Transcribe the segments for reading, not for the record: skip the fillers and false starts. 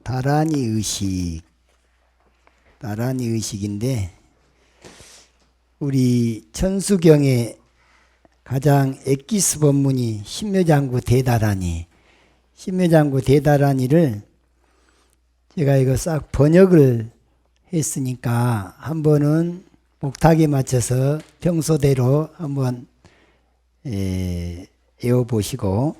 다란이 의식, 다란이 의식인데 우리 천수경의 가장 엑기스 법문이 신묘장구 대다란이, 신묘장구 대다란이를 제가 이거 싹 번역을 했으니까 한번은 목탁에 맞춰서 평소대로 한번 외워보시고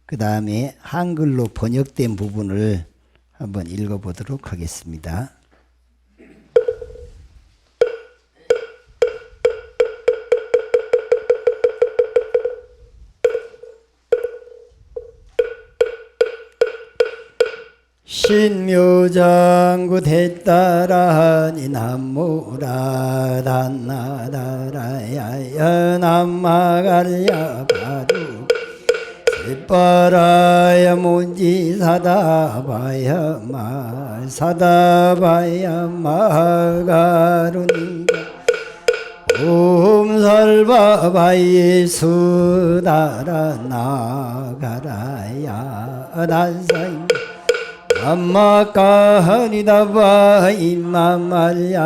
그 다음에 한글로 번역된 부분을 한번 읽어보도록 하겠습니다. 신묘장구 대따라니 남무라 단나다라야야 남마갈야 바루 세빠라야 문지사다바야 말사다바야 마가루니가 옴살바바이 수다라 나가라야 난사인 암마카하니다바 임마말야바루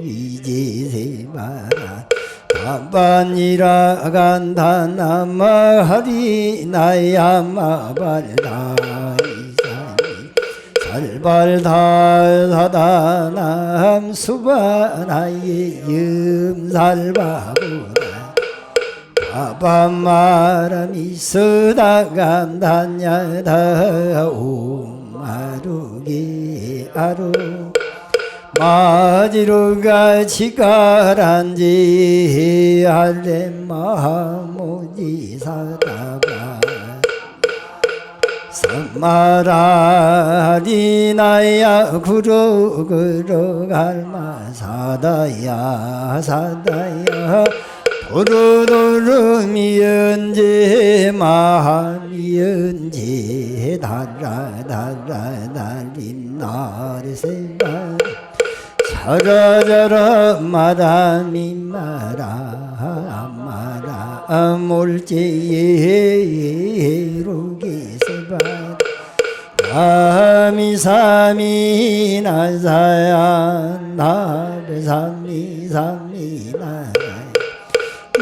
이지세바라 아반이라간다나마하리 나야마발다이사니 살발다사다남 수바나이 음살바구나 아밤마람이 쓰다간다냐다 오마루기 아루 마지루가 치가란지 할렘마모지 사다바 삼마라리나야 구르구르 갈마 사다야 사다야 도르도르 미연지 마미연지 달라달라달린 나리세바 자라자라 마다미마라 마라 몰지루기세바 아미사미 나사야 나베사미사미나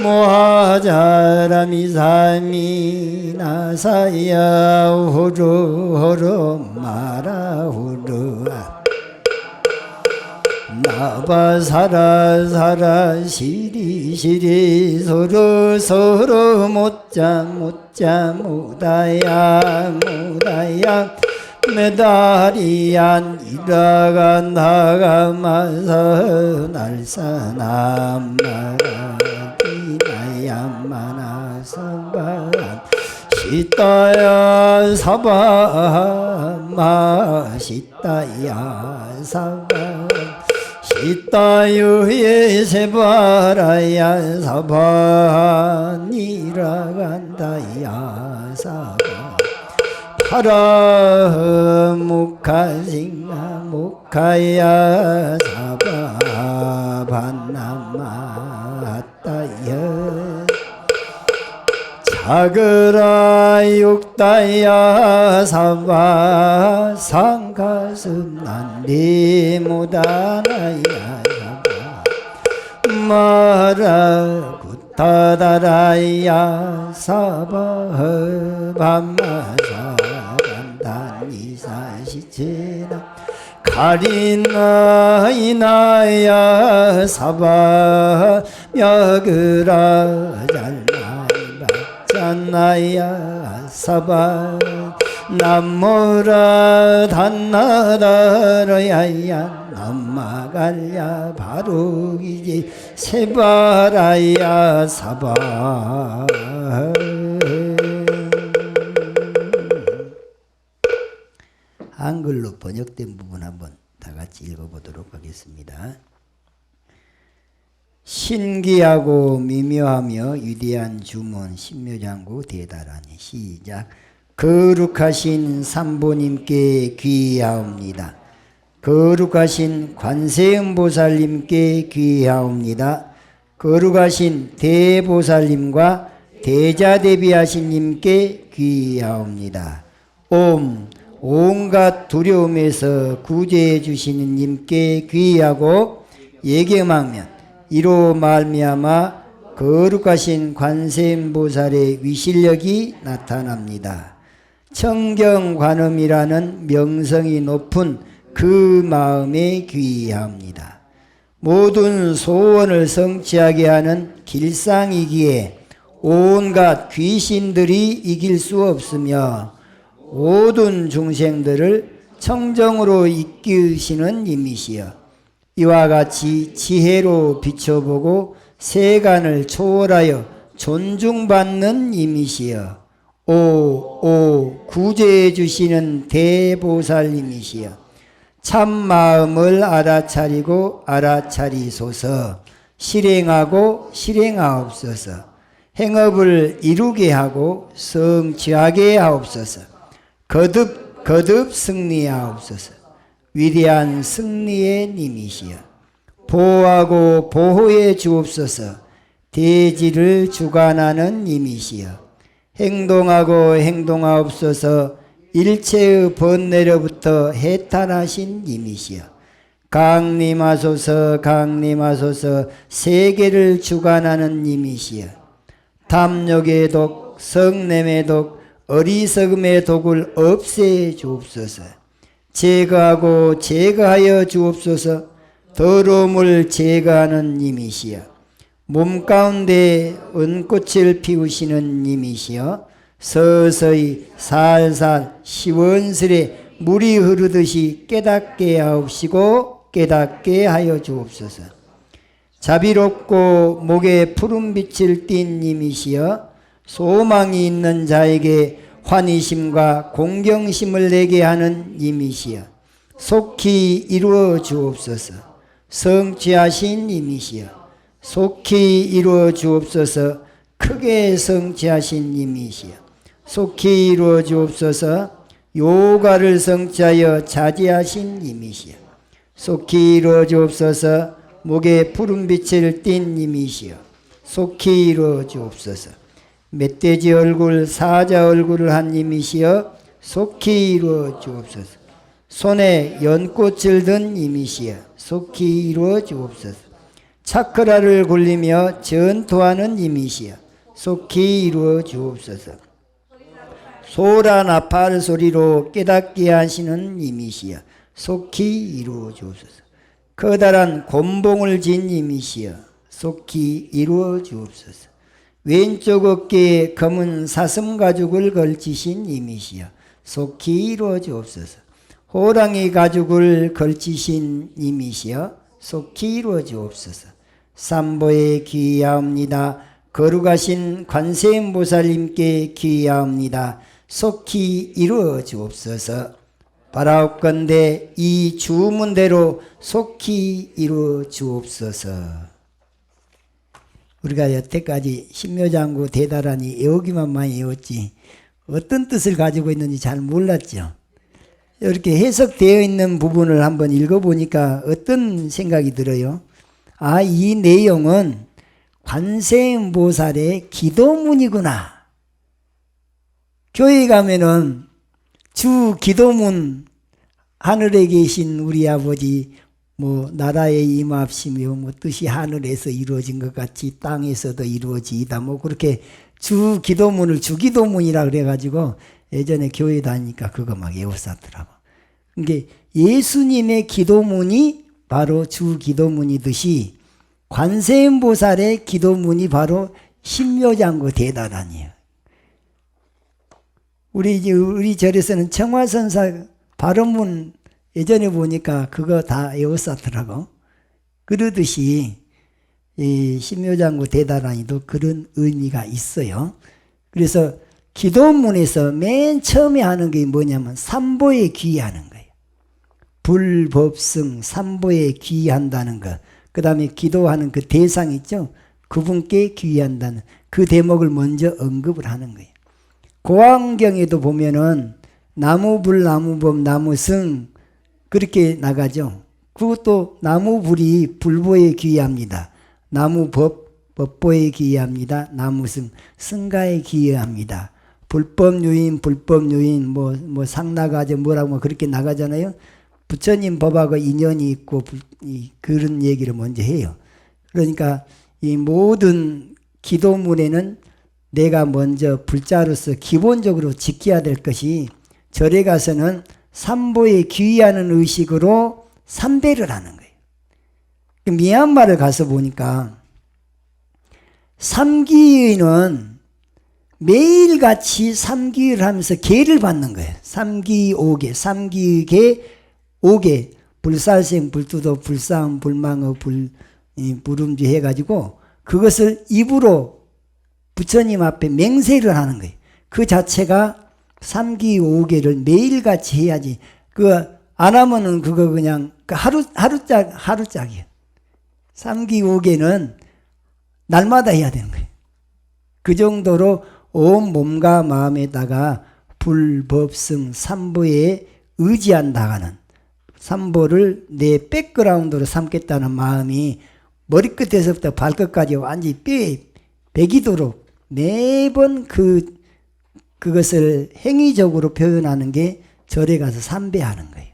모하자라미사미나사야 호루호루 마라호루 나바사라사라 시리시리 서로서로 못자 무다야 메다리안 이라간다가 마서 날사남마라 야마나사바 시타야 사바마 시타야 사바 시타유에 세바라야 사바 니라간다야 사바 파라 무카싱나 무카야 사바 반나마따야 자그라 육다야 사바 상가슴 난리무다나야 사바 마라 구타다라야 사바 밤마사 간단이사시체나 가리나 이나야 사바 며그라 잘나 짠나야 사바 남모라 단나다라야야 남마갈야 바루기지 세바라야 사바 한글로 번역된 부분 한번 다 같이 읽어보도록 하겠습니다. 신기하고 미묘하며 위대한 주문 신묘장구 대다라니 시작. 거룩하신 삼보님께 귀하옵니다. 거룩하신 관세음보살님께 귀하옵니다. 거룩하신 대보살님과 대자대비하신 님께 귀하옵니다. 옴 온갖 두려움에서 구제해 주시는 님께 귀하고 예경하면 이로 말미암아 거룩하신 관세음보살의 위실력이 나타납니다. 청경관음이라는 명성이 높은 그 마음에 귀하옵니다. 모든 소원을 성취하게 하는 길상이기에 온갖 귀신들이 이길 수 없으며 모든 중생들을 청정으로 이끄시는 님이시여 이와 같이 지혜로 비춰보고 세간을 초월하여 존중받는 님이시여 오 구제해 주시는 대보살님이시여 참마음을 알아차리고 알아차리소서 실행하고 실행하옵소서 행업을 이루게 하고 성취하게 하옵소서 거듭 승리하옵소서 위대한 승리의 님이시여 보호하고 보호해 주옵소서 대지를 주관하는 님이시여 행동하고 행동하옵소서 일체의 번뇌로부터 해탈하신 님이시여 강림하소서 강림하소서 세계를 주관하는 님이시여 탐욕의 독 성냄의 독 어리석음의 독을 없애 주옵소서 제거하고 제거하여 주옵소서 더러움을 제거하는 님이시여 몸 가운데 은꽃을 피우시는 님이시여 서서히 살살 시원스레 물이 흐르듯이 깨닫게 하옵시고 깨닫게 하여 주옵소서 자비롭고 목에 푸른 빛을 띤 님이시여 소망이 있는 자에게 환희심과 공경심을 내게 하는 님이시여 속히 이루어 주옵소서 성취하신 님이시여 속히 이루어 주옵소서 크게 성취하신 님이시여 속히 이루어 주옵소서 요가를 성취하여 자제하신 님이시여 속히 이루어 주옵소서 목에 푸른 빛을 띤 님이시여 속히 이루어 주옵소서 멧돼지 얼굴 사자 얼굴을 한 님이시여 속히 이루어 주옵소서 손에 연꽃을 든 님이시여 속히 이루어 주옵소서 차크라를 굴리며 전투하는 님이시여 속히 이루어 주옵소서 소라 나팔 소리로 깨닫게 하시는 님이시여 속히 이루어 주옵소서 커다란 곤봉을 진 님이시여 속히 이루어 주옵소서 왼쪽 어깨에 검은 사슴 가죽을 걸치신 님이시여 속히 이루어 주옵소서 호랑이 가죽을 걸치신 님이시여 속히 이루어 주옵소서 삼보에 귀하옵니다. 거룩하신 관세음보살님께 귀하옵니다. 속히 이루어 주옵소서. 바라옵건대 이 주문대로 속히 이루어 주옵소서. 우리가 여태까지 신묘장구 대다라니 외우기만 많이 외웠지 어떤 뜻을 가지고 있는지 잘 몰랐죠. 이렇게 해석되어 있는 부분을 한번 읽어보니까 어떤 생각이 들어요? 아, 이 내용은 관세음보살의 기도문이구나. 교회 가면은 주 기도문 하늘에 계신 우리 아버지 뭐 나라에 임합시며 뭐 뜻이 하늘에서 이루어진 것 같이 땅에서도 이루어지이다 뭐 그렇게 주 기도문을 주기도문이라 그래가지고 예전에 교회 다니니까 그거 막 외웠었더라고. 그러니까 예수님의 기도문이 바로 주 기도문이듯이 관세음보살의 기도문이 신묘장구 대다란이에요. 우리 절에서는 청화선사 발언문 예전에 보니까 그거 다 외웠었더라고. 그러듯이 이 신묘장구 대다란이도 그런 의미가 있어요. 그래서 기도문에서 맨 처음에 하는 게 뭐냐면 삼보에 귀의하는 거예요. 불법승 삼보에 귀의한다는 거. 그 다음에 기도하는 그 대상 있죠. 그분께 귀의한다는 그 대목을 먼저 언급을 하는 거예요. 고안경에도 보면은 나무불 나무법 나무승 그렇게 나가죠. 그것도 나무불이 불보에 귀의합니다. 나무법 법보에 기여합니다. 나무승, 승가에 기여합니다. 불법유인, 불법유인, 뭐 상나가죠, 뭐라고 그렇게 나가잖아요. 부처님 법하고 인연이 있고, 그런 얘기를 먼저 해요. 그러니까 이 모든 기도문에는 내가 먼저 불자로서 기본적으로 지켜야 될 것이, 절에 가서는 삼보에 귀의하는 의식으로 삼배를 하는 거예요. 미얀마를 가서 보니까 삼기의는 매일같이 삼기를 하면서 계를 받는 거예요. 삼기 5개, 삼기계 5개, 불살생, 불투도, 불싸움, 불망어, 불음주 해가지고 그것을 입으로 부처님 앞에 맹세를 하는 거예요. 그 자체가 삼기 5개를 매일같이 해야지. 그거 안 하면은 그거 그냥 하루짝이에요. 삼기 5개는 날마다 해야 되는 거예요. 그 정도로 온 몸과 마음에다가 불법승 삼보에 의지한다가는, 삼보를 내 백그라운드로 삼겠다는 마음이 머리끝에서부터 발끝까지 완전히 배기도록 매번 그것을 행위적으로 표현하는 게 절에 가서 삼배하는 거예요.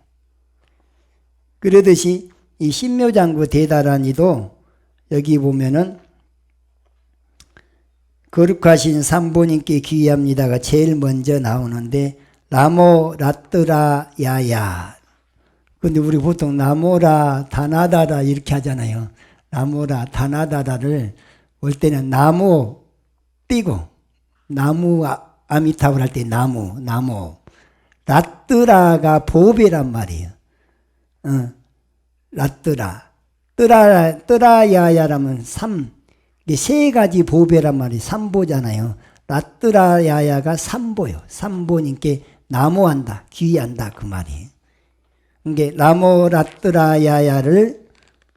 그러듯이 이 신묘장구 대다란이도 여기 보면은 거룩하신 삼보님께 귀의합니다가 제일 먼저 나오는데, 나모 라뜨라 야야. 근데 우리 보통 나모라 다나다라 이렇게 하잖아요. 나모라 다나다라를 올 때는 나무 띄고, 나무 아미타불 할 때 나무. 라뜨라가 보배란 말이에요. 라뜨라. 뜨라야야라면 이게 세 가지 보배란 말이 삼보잖아요. 라뜨라야야가 삼보요. 삼보님께 나모한다, 귀의한다, 그 말이에요. 이게 나모 라뜨라야야를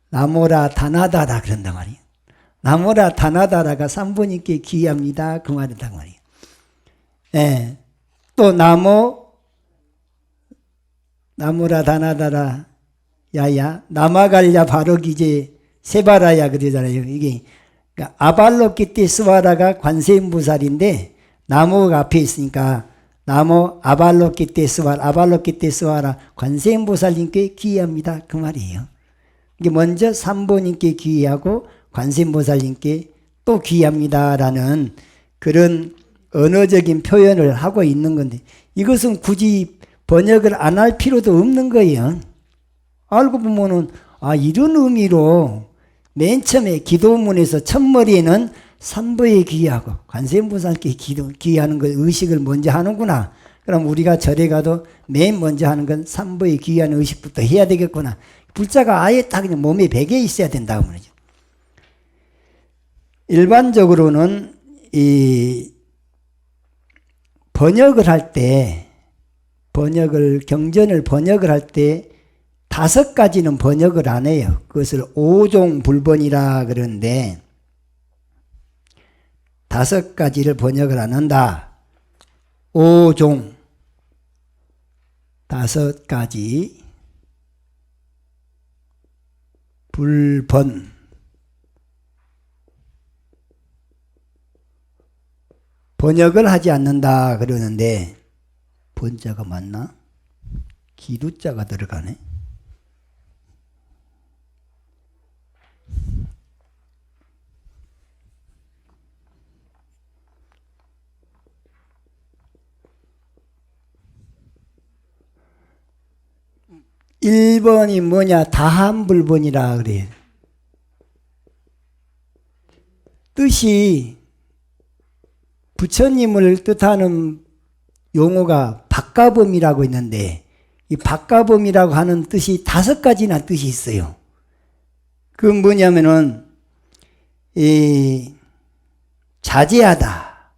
나모라 다나다라 그런단 말이에요. 나모라 다나다라가 삼보님께 귀의합니다, 그 말이다, 그 말이에요. 예. 또 나모라 다나다라 야야, 나마갈야 바로기제 세바라야 그러잖아요. 이게 그러니까 아발로키테스와라가 관세음보살인데 나무가 앞에 있으니까 나무 아발로키테스와라 관세음보살님께 귀의합니다, 그 말이에요. 이게 먼저 삼보님께 귀의하고 관세음보살님께 또 귀의합니다라는 그런 언어적인 표현을 하고 있는 건데, 이것은 굳이 번역을 안 할 필요도 없는 거예요. 알고 보면은 이런 의미로 맨 처음에 기도문에서 첫머리에는 삼보에 귀의하고 관세음보살께 귀의하는 걸 의식을 먼저 하는구나. 그럼 우리가 절에 가도 맨 먼저 하는 건 삼보에 귀의하는 의식부터 해야 되겠구나. 불자가 아예 딱 그냥 몸에 배겨 있어야 된다고 말이죠. 일반적으로는 이 번역을 할 때, 경전을 번역을 할 때 5가지는 번역을 안 해요. 그것을 5종 불번이라 그러는데 5가지를 번역을 안 한다. 5종 5가지 불번 번역을 하지 않는다 그러는데, 번자가 맞나? 기두자가 들어가네. (1번이) 뭐냐? 다한불번이라 그래요. 뜻이 부처님을 뜻하는 용어가 박가범이라고 있는데, 이 박가범이라고 하는 뜻이 5가지나 뜻이 있어요. 그건 뭐냐면은 자제하다,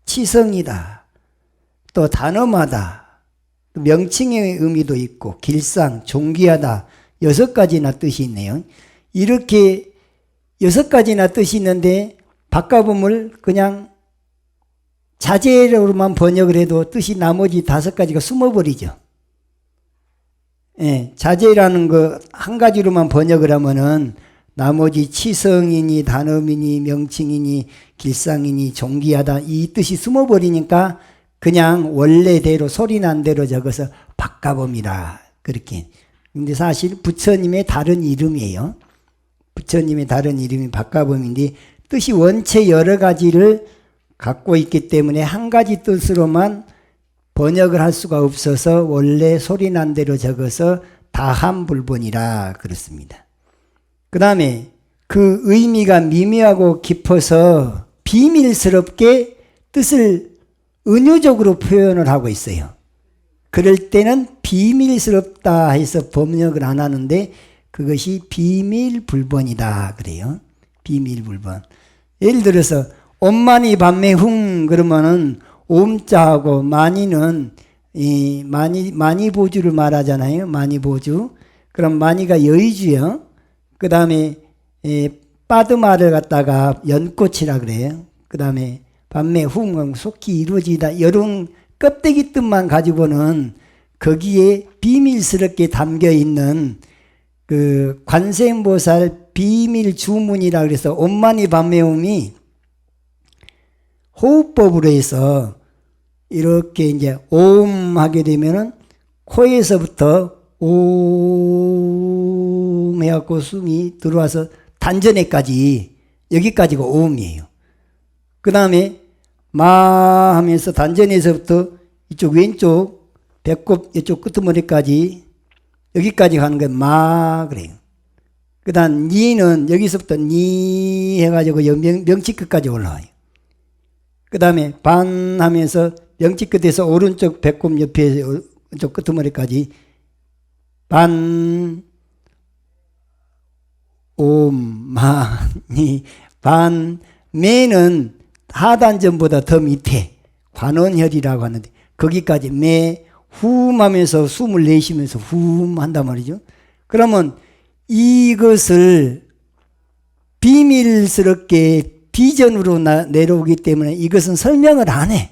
치성이다, 또 단엄하다, 명칭의 의미도 있고 길상, 존귀하다, 6가지나 뜻이 있네요. 이렇게 6가지나 뜻이 있는데 박가범을 그냥 자제로만 번역을 해도 뜻이 나머지 5가지가 숨어버리죠. 예, 자제라는 거 한 가지로만 번역을 하면은 나머지 치성이니 단음이니 명칭이니 길상이니 존귀하다 이 뜻이 숨어버리니까 그냥 원래대로 소리난 대로 적어서 바꿔봅니다. 그렇게. 근데 사실 부처님의 다른 이름이에요. 부처님의 다른 이름이 바꿔봄인데 뜻이 원체 여러 가지를 갖고 있기 때문에 한 가지 뜻으로만 번역을 할 수가 없어서 원래 소리난 대로 적어서 다함불본이라 그렇습니다. 그 다음에 그 의미가 미묘하고 깊어서 비밀스럽게 뜻을 은유적으로 표현을 하고 있어요. 그럴 때는 비밀스럽다 해서 번역을 안 하는데 그것이 비밀불본이다 그래요. 비밀불본. 예를 들어서 엄만이 반매흥 그러면은 옴자하고 만이는 이 만이보주를 말하잖아요. 만이보주. 그럼 만이가 여의주요. 그 다음에 빠드마를 갖다가 연꽃이라 그래요. 그 다음에 반매흥 속히 이루어지다 이런 껍데기 뜻만 가지고는 거기에 비밀스럽게 담겨 있는 그 관세음보살 비밀 주문이라 그래서 엄만이 반매음이 호흡법으로 해서 이렇게 이제 옴 하게 되면은 코에서부터 옴 해갖고 숨이 들어와서 단전에까지 여기까지가 옴이에요. 그 다음에 마 하면서 단전에서부터 이쪽 왼쪽 배꼽 이쪽 끄트머리까지 여기까지 가는 게 마 그래요. 그 다음 니는 여기서부터 니 해가지고 명치 끝까지 올라와요. 그 다음에 반 하면서 명치 끝에서 오른쪽 배꼽 옆에 왼쪽 끄트머리까지 반 옴 마 니 반 매는 하단전보다 더 밑에 관원혈이라고 하는데 거기까지 매 후 하면서 숨을 내쉬면서 후 한단 말이죠. 그러면 이것을 비밀스럽게 비전으로 내려오기 때문에 이것은 설명을 안 해.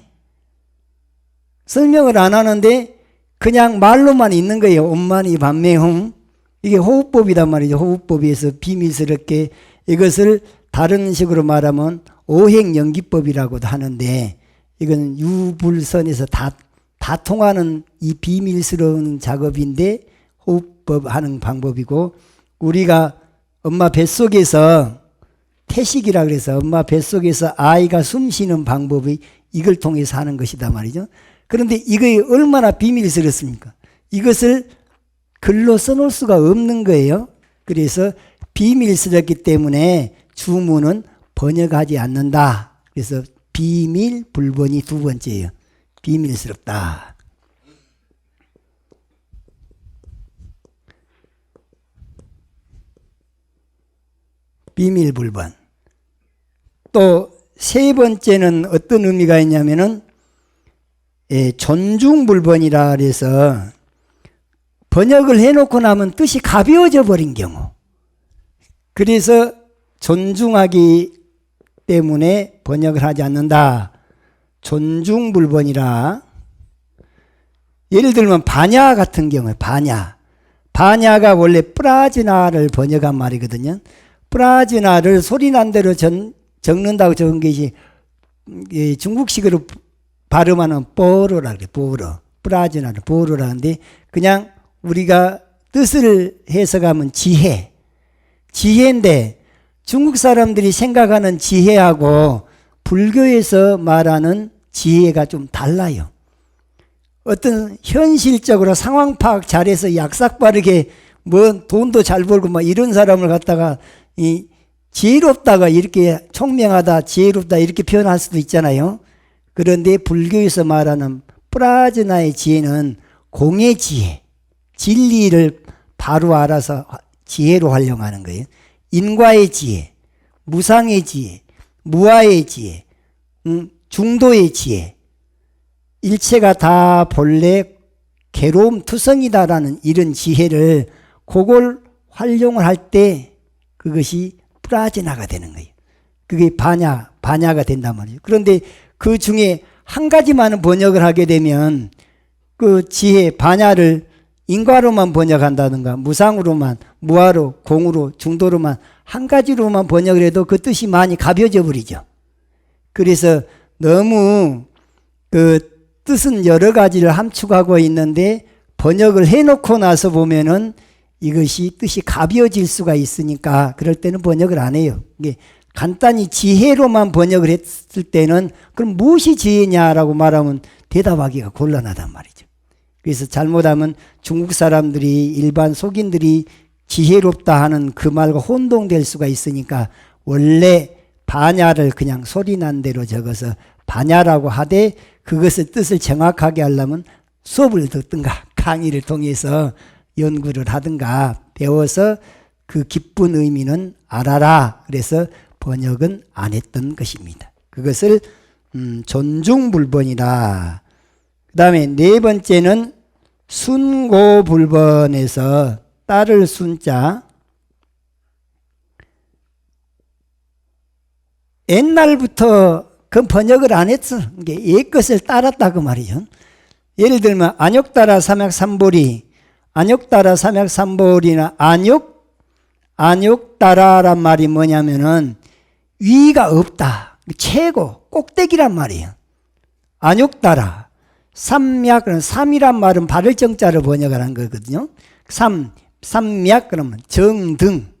설명을 안 하는데 그냥 말로만 있는 거예요. 엄만이 반매홍. 이게 호흡법이단 말이죠. 호흡법에서 비밀스럽게 이것을 다른 식으로 말하면 오행연기법이라고도 하는데 이건 유불선에서 다 통하는 이 비밀스러운 작업인데 호흡법 하는 방법이고 우리가 엄마 뱃속에서 태식이라 그래서 엄마 뱃속에서 아이가 숨 쉬는 방법이 이걸 통해서 하는 것이다 말이죠. 그런데 이게 얼마나 비밀스럽습니까? 이것을 글로 써놓을 수가 없는 거예요. 그래서 비밀스럽기 때문에 주문은 번역하지 않는다. 그래서 비밀불본이 두 번째예요. 비밀스럽다. 비밀불본. 또 세 번째는 어떤 의미가 있냐면은 존중불본이라 그래서 번역을 해놓고 나면 뜻이 가벼워져 버린 경우. 그래서 존중하기 때문에 번역을 하지 않는다. 존중불본이라. 예를 들면 반야 같은 경우에 반야가 원래 프라즈나를 번역한 말이거든요. 프라즈나를 소리난 대로 적는다고 적은 것이 중국식으로 발음하는 뽀로라 그래. 프라즈나를 뽀로라는데 그냥 우리가 뜻을 해석하면 지혜인데 중국 사람들이 생각하는 지혜하고 불교에서 말하는 지혜가 좀 달라요. 어떤 현실적으로 상황 파악 잘해서 약삭 빠르게 뭐 돈도 잘 벌고 막 이런 사람을 갖다가 이 지혜롭다가 이렇게 총명하다 지혜롭다 이렇게 표현할 수도 있잖아요. 그런데 불교에서 말하는 프라즈나의 지혜는 공의 지혜, 진리를 바로 알아서 지혜로 활용하는 거예요. 인과의 지혜, 무상의 지혜, 무아의 지혜, 중도의 지혜, 일체가 다 본래 괴로움 투성이다라는 이런 지혜를 그걸 활용을 할 때 그것이 프라즈나가 되는 거예요. 그게 반야가 된단 말이에요. 그런데 그 중에 한 가지만 번역을 하게 되면 그 지혜 반야를 인과로만 번역한다든가 무상으로만 무아로 공으로 중도로만 한 가지로만 번역을 해도 그 뜻이 많이 가벼져 버리죠. 그래서 너무 그 뜻은 여러 가지를 함축하고 있는데 번역을 해놓고 나서 보면은 이것이 뜻이 가벼워질 수가 있으니까 그럴 때는 번역을 안 해요. 이게 간단히 지혜로만 번역을 했을 때는 그럼 무엇이 지혜냐라고 말하면 대답하기가 곤란하단 말이죠. 그래서 잘못하면 중국 사람들이 일반 속인들이 지혜롭다 하는 그 말과 혼동될 수가 있으니까 원래 반야를 그냥 소리난 대로 적어서 반야라고 하되 그것의 뜻을 정확하게 하려면 수업을 듣든가 강의를 통해서 연구를 하든가 배워서 그 깊은 의미는 알아라. 그래서 번역은 안 했던 것입니다. 그것을 존중불번이라. 그 다음에 네 번째는 순고불번에서 따를 순자. 옛날부터 그 번역을 안 했어. 옛 것을 따랐다 그 말이죠. 예를 들면 안욕따라 삼약삼보리, 안욕따라 삼약삼보리나 안욕따라란 말이 뭐냐면은 위가 없다. 최고, 꼭대기란 말이에요. 안욕따라. 삼약, 삼이란 말은 발을 정자로 번역을 한 거거든요. 삼약, 그러면 정등.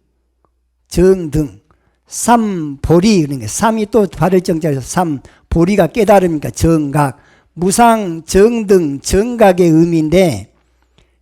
삼보리, 그러니까 삼이 또 발을 정자에서 삼보리가 깨달음이니까 정각. 무상, 정등, 정각의 의미인데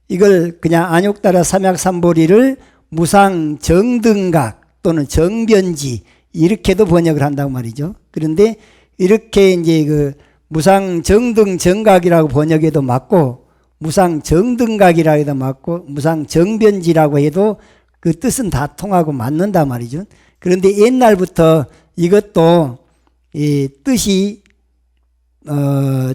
이걸 그냥 안욕따라 삼약삼보리를 무상, 정등각 또는 정변지 이렇게도 번역을 한다고 말이죠. 그런데 이렇게 이제 그 무상, 정등, 정각이라고 번역해도 맞고 무상, 정등각이라고 해도 맞고 무상, 정변지라고 해도 그 뜻은 다 통하고 맞는다 말이죠. 그런데 옛날부터 이것도 이 뜻이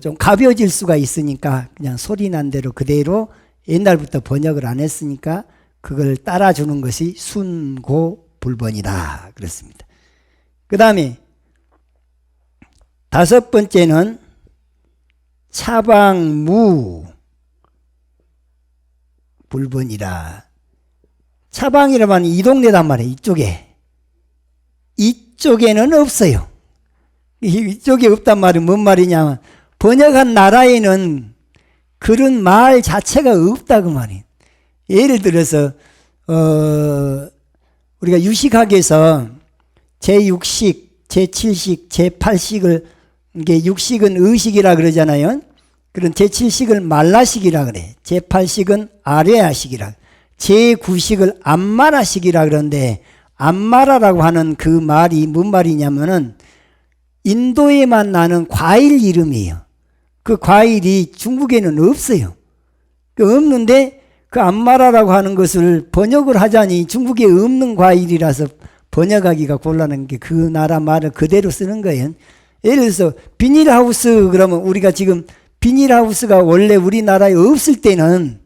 좀 가벼워질 수가 있으니까 그냥 소리 난 대로 그대로 옛날부터 번역을 안 했으니까 그걸 따라주는 것이 순고불번이다 그렇습니다. 그 다음에 다섯 번째는 차방무 불번이라. 차방이라면 이 동네단 말이에요. 이쪽에는 없어요. 이쪽에 없단 말이 뭔 말이냐면 번역한 나라에는 그런 말 자체가 없다 그 말이에요. 예를 들어서 우리가 유식학에서 제6식, 제7식, 제8식을 이게 육식은 의식이라 그러잖아요. 그런 제7식을 말라식이라 그래. 제8식은 아레아식이라. 제9식을 암마라식이라 그러는데 암마라라고 하는 그 말이 뭔 말이냐면은 인도에만 나는 과일 이름이에요. 그 과일이 중국에는 없어요. 없는데 그 암마라라고 하는 것을 번역을 하자니 중국에 없는 과일이라서 번역하기가 곤란한 게 그 나라 말을 그대로 쓰는 거예요. 예를 들어서 비닐하우스 그러면 우리가 지금 비닐하우스가 원래 우리나라에 없을 때는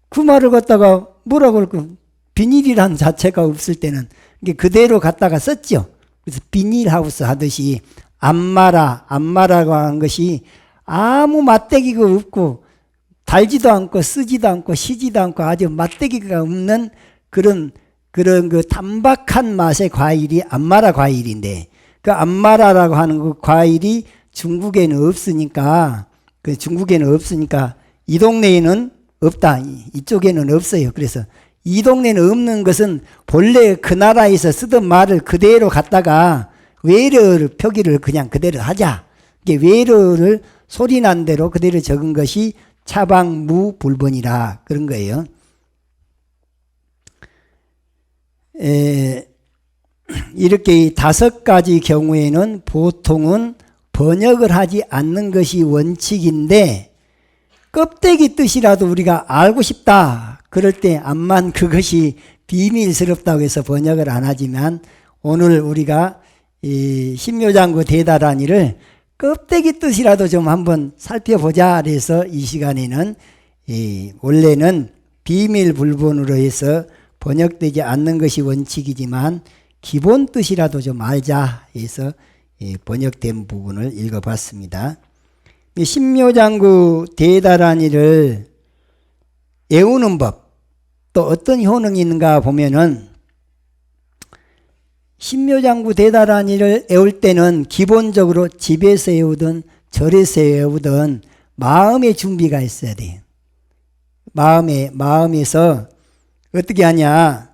그 말을 갖다가 뭐라고 그럴까? 비닐이란 자체가 없을 때는 이게 그대로 갖다가 썼죠. 그래서 비닐하우스 하듯이 암마라고 하는 것이 아무 맛대기가 없고 달지도 않고 쓰지도 않고 시지도 않고 아주 맛대기가 없는 그런 그 단박한 맛의 과일이 암마라 과일인데 그 암마라라고 하는 그 과일이 중국에는 없으니까 이 동네에는 없다. 이쪽에는 없어요. 그래서 이 동네는 없는 것은 본래 그 나라에서 쓰던 말을 그대로 갖다가 외래어를 표기를 그냥 그대로 하자. 이게 외래어를 소리난 대로 그대로 적은 것이 차방무불번이라 그런 거예요. 이렇게 다섯 가지 경우에는 보통은 번역을 하지 않는 것이 원칙인데 껍데기 뜻이라도 우리가 알고 싶다. 그럴 때 암만 그것이 비밀스럽다고 해서 번역을 안 하지만 오늘 우리가 이 신묘장구 대다란이를 껍데기 뜻이라도 좀 한번 살펴보자. 그래서 이 시간에는 원래는 비밀불본으로 해서 번역되지 않는 것이 원칙이지만 기본 뜻이라도 좀 알자 해서 번역된 부분을 읽어봤습니다. 신묘장구 대다란이를 외우는 법, 또 어떤 효능이 있는가 보면은 신묘장구 대다란이를 외울 때는 기본적으로 집에서 외우든 절에서 외우든 마음의 준비가 있어야 돼요. 마음에서 어떻게 하냐.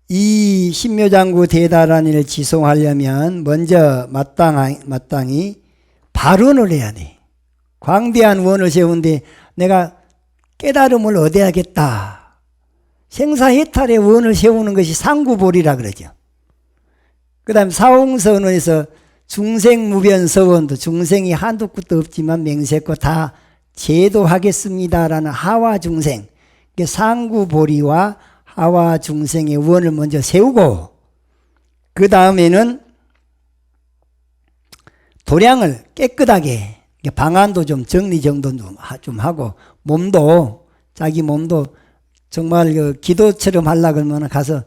이 신묘장구 대다란이를 지송하려면 먼저 마땅히 발언을 해야 돼. 광대한 원을 세우는데 내가 깨달음을 얻어야겠다. 생사해탈의 원을 세우는 것이 상구보리라 그러죠. 그 다음에 사홍선언에서 중생무변서원도 중생이 한두 끝도 없지만 맹세코 다 제도하겠습니다라는 하와중생, 상구보리와 하와중생의 원을 먼저 세우고 그 다음에는 도량을 깨끗하게 방안도 좀 정리정돈 좀 하고 자기 몸도 정말 그 기도처럼 하려고 하면 가서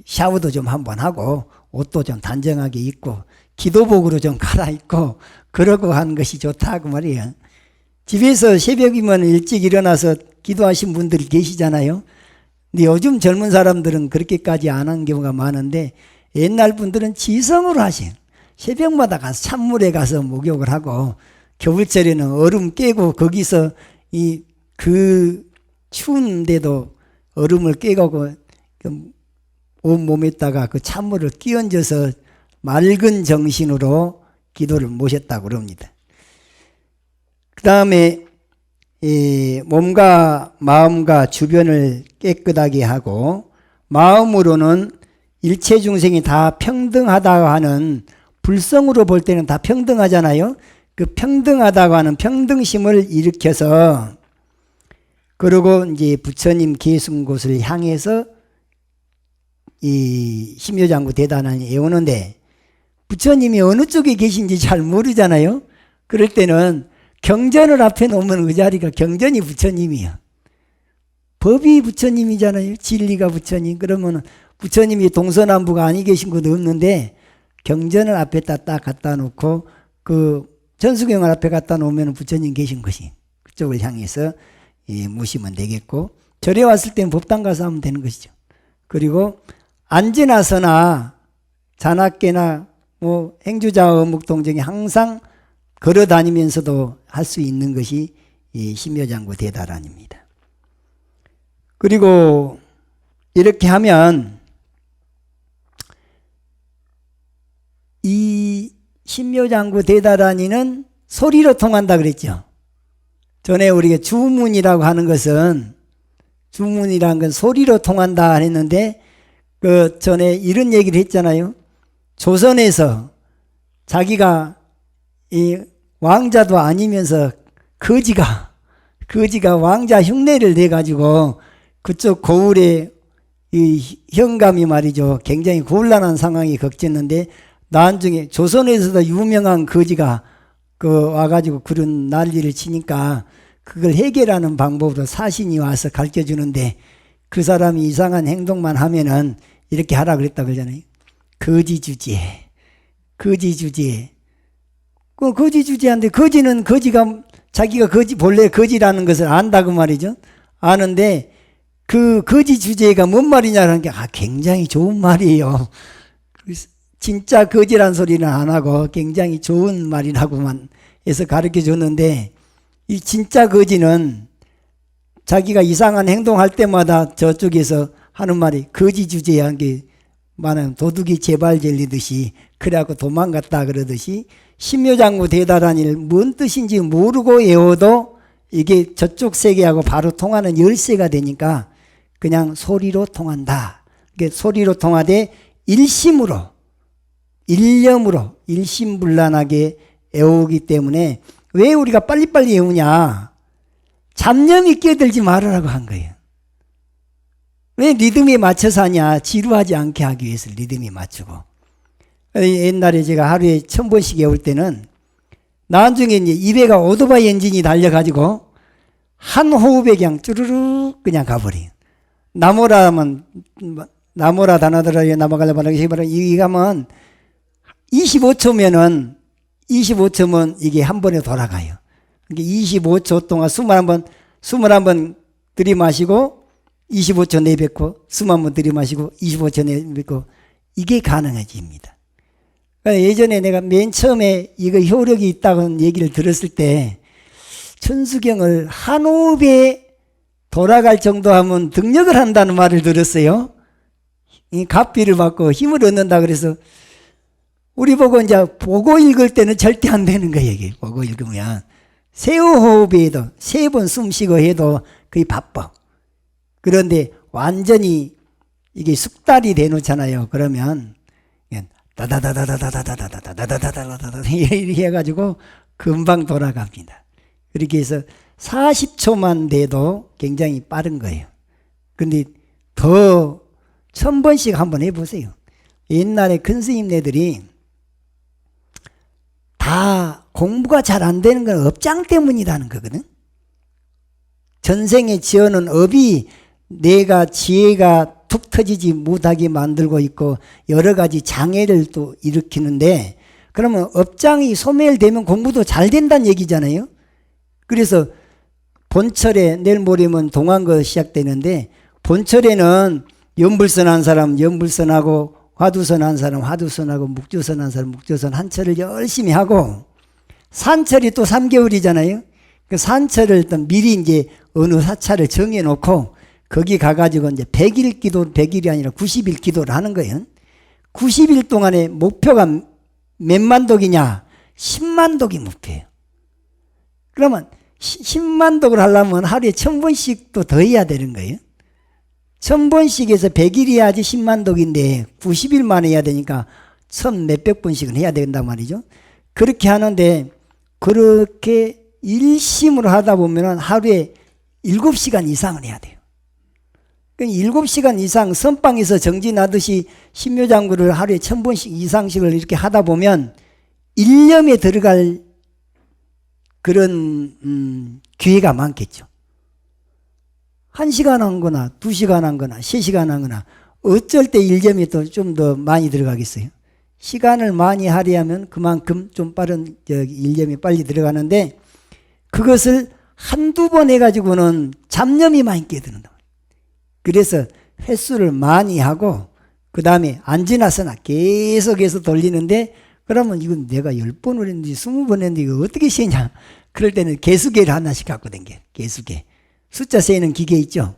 샤워도 좀 한번 하고 옷도 좀 단정하게 입고 기도복으로 좀 갈아입고 그러고 하는 것이 좋다고 말이에요. 집에서 새벽이면 일찍 일어나서 기도하신 분들이 계시잖아요. 근데 요즘 젊은 사람들은 그렇게까지 안 한 경우가 많은데 옛날 분들은 지성으로 하신 새벽마다 가서 찬물에 가서 목욕을 하고 겨울철에는 얼음 깨고 거기서 그 추운데도 얼음을 깨고 온 몸에다가 그 찬물을 끼얹어서 맑은 정신으로 기도를 모셨다고 그럽니다. 그 다음에 몸과 마음과 주변을 깨끗하게 하고 마음으로는 일체 중생이 다 평등하다고 하는 불성으로 볼 때는 다 평등하잖아요. 그 평등하다고 하는 평등심을 일으켜서 그리고 이제 부처님 계신 곳을 향해서 이 신묘장구 대단한이 외우는데 부처님이 어느 쪽에 계신지 잘 모르잖아요. 그럴 때는 경전을 앞에 놓으면 그 자리가 경전이 부처님이야. 법이 부처님이잖아요. 진리가 부처님. 그러면 부처님이 동서남북 아니 계신 곳도 없는데 경전을 앞에다 딱 갖다 놓고 그 전수경을 앞에 갖다 놓으면 부처님 계신 것이 그쪽을 향해서 모시면 되겠고 절에 왔을 때는 법당 가서 하면 되는 것이죠. 그리고 앉으나 서나 자나깨나 행주자 어묵동정에 항상 걸어 다니면서도 할 수 있는 것이 이 신묘장구 대다란입니다. 그리고 이렇게 하면 이 신묘장구 대다란이는 소리로 통한다 그랬죠. 전에 우리가 주문이라고 하는 것은 주문이라는 건 소리로 통한다 했는데 그 전에 이런 얘기를 했잖아요. 조선에서 자기가 이 왕자도 아니면서 거지가 왕자 흉내를 내가지고 그쪽 고을에 이 현감이 말이죠. 굉장히 곤란한 상황이 겪었는데 나중에 조선에서도 유명한 거지가 와가지고 그런 난리를 치니까 그걸 해결하는 방법으로 사신이 와서 가르쳐 주는데 그 사람이 이상한 행동만 하면은 이렇게 하라 그랬다 그러잖아요. 거지주지에. 그 거지주지한데 거지는 거지가 자기가 본래 거지라는 것을 안다고 말이죠. 아는데 그 거지주제가 뭔 말이냐는 게 굉장히 좋은 말이에요. 진짜 거지란 소리는 안 하고 굉장히 좋은 말이라고만 해서 가르쳐 줬는데 이 진짜 거지는 자기가 이상한 행동할 때마다 저쪽에서 하는 말이 거지주제한 게 많은 도둑이 제발 jel리듯이 그래갖고 도망갔다 그러듯이 신묘장구 대다란이를 뭔 뜻인지 모르고 외워도 이게 저쪽 세계하고 바로 통하는 열쇠가 되니까 그냥 소리로 통한다. 소리로 통하되 일심으로 일념으로 일심불란하게 외우기 때문에 왜 우리가 빨리빨리 외우냐. 잡념이 끼어들지 말으라고 한 거예요. 왜 리듬에 맞춰서 하냐. 지루하지 않게 하기 위해서 리듬에 맞추고. 옛날에 제가 하루에 1000번씩 외울 때는 나중에 이제 입에가 오토바이 엔진이 달려가지고 한 호흡에 그냥 쭈르륵 그냥 가버려요. 나무라면 나무라 다나더라 나무갈래 바라기 시바라 이 가면 25초면은 이게 한 번에 돌아가요. 그러니까 25초 동안 21번 들이마시고 25초 내뱉고 숨 한번 들이마시고 25초 내뱉고 이게 가능해집니다. 그러니까 예전에 내가 맨 처음에 이거 효력이 있다는 얘기를 들었을 때 천수경을 한 호흡에 돌아갈 정도 하면 등력을 한다는 말을 들었어요. 이 갑비를 받고 힘을 얻는다 그래서 우리 보고 이제 보고 읽을 때는 절대 안 되는 거예요. 이게 보고 읽으면 세호흡에 해도 3번 숨 쉬고 해도 거의 바빠. 그런데 완전히 이게 숙달이 되놓잖아요. 그러면 다다다다다다다다다다다다다다다다다 이렇게 해가지고 금방 돌아갑니다. 그렇게 해서 40초만 돼도 굉장히 빠른 거예요. 근데 더 1000번씩 한번 해보세요. 옛날에 큰 스님네들이 다 공부가 잘 안 되는 건 업장 때문이라는 거거든. 전생에 지어놓은 업이 내가 지혜가 툭 터지지 못하게 만들고 있고 여러 가지 장애를 또 일으키는데 그러면 업장이 소멸되면 공부도 잘 된다는 얘기잖아요. 그래서 본철에 내일 모레면 동안거 시작되는데 본철에는 연불선 한 사람 연불선하고 화두선 한 사람 화두선하고 묵주선 한 사람 묵주선 한 철을 열심히 하고 산철이 또 3개월이잖아요. 그 산철을 일단 미리 이제 어느 사찰을 정해놓고 거기 가가지고 이제 100일 기도, 100일이 아니라 90일 기도를 하는 거예요. 90일 동안에 목표가 몇만 독이냐? 10만 독이 목표예요. 그러면 10만 독을 하려면 하루에 1000번씩도 더 해야 되는 거예요. 1000번씩에서 100일 해야지 10만 독인데 90일만 해야 되니까 1000 몇백 번씩은 해야 된단 말이죠. 그렇게 하는데 그렇게 일심으로 하다 보면 하루에 7시간 이상을 해야 돼요. 7시간 이상 선방에서 정진하듯이 신묘장구를 하루에 1000번씩 이상씩을 이렇게 하다 보면 일념에 들어갈 그런 기회가 많겠죠. 1시간 한 거나 2시간 한 거나 3시간 한 거나 어쩔 때 일념이 또 좀 더 많이 들어가겠어요. 시간을 많이 하려면 그만큼 좀 빠른 일념이 빨리 들어가는데 그것을 한두 번 해가지고는 잡념이 많이 끼어드는다. 그래서 횟수를 많이 하고 그 다음에 안 지나서나 계속해서 돌리는데 그러면 이건 내가 10번을 했는지 20번 했는데 이거 어떻게 세냐. 그럴 때는 개수계를 하나씩 갖고 댕겨. 개수계. 숫자 세는 기계 있죠.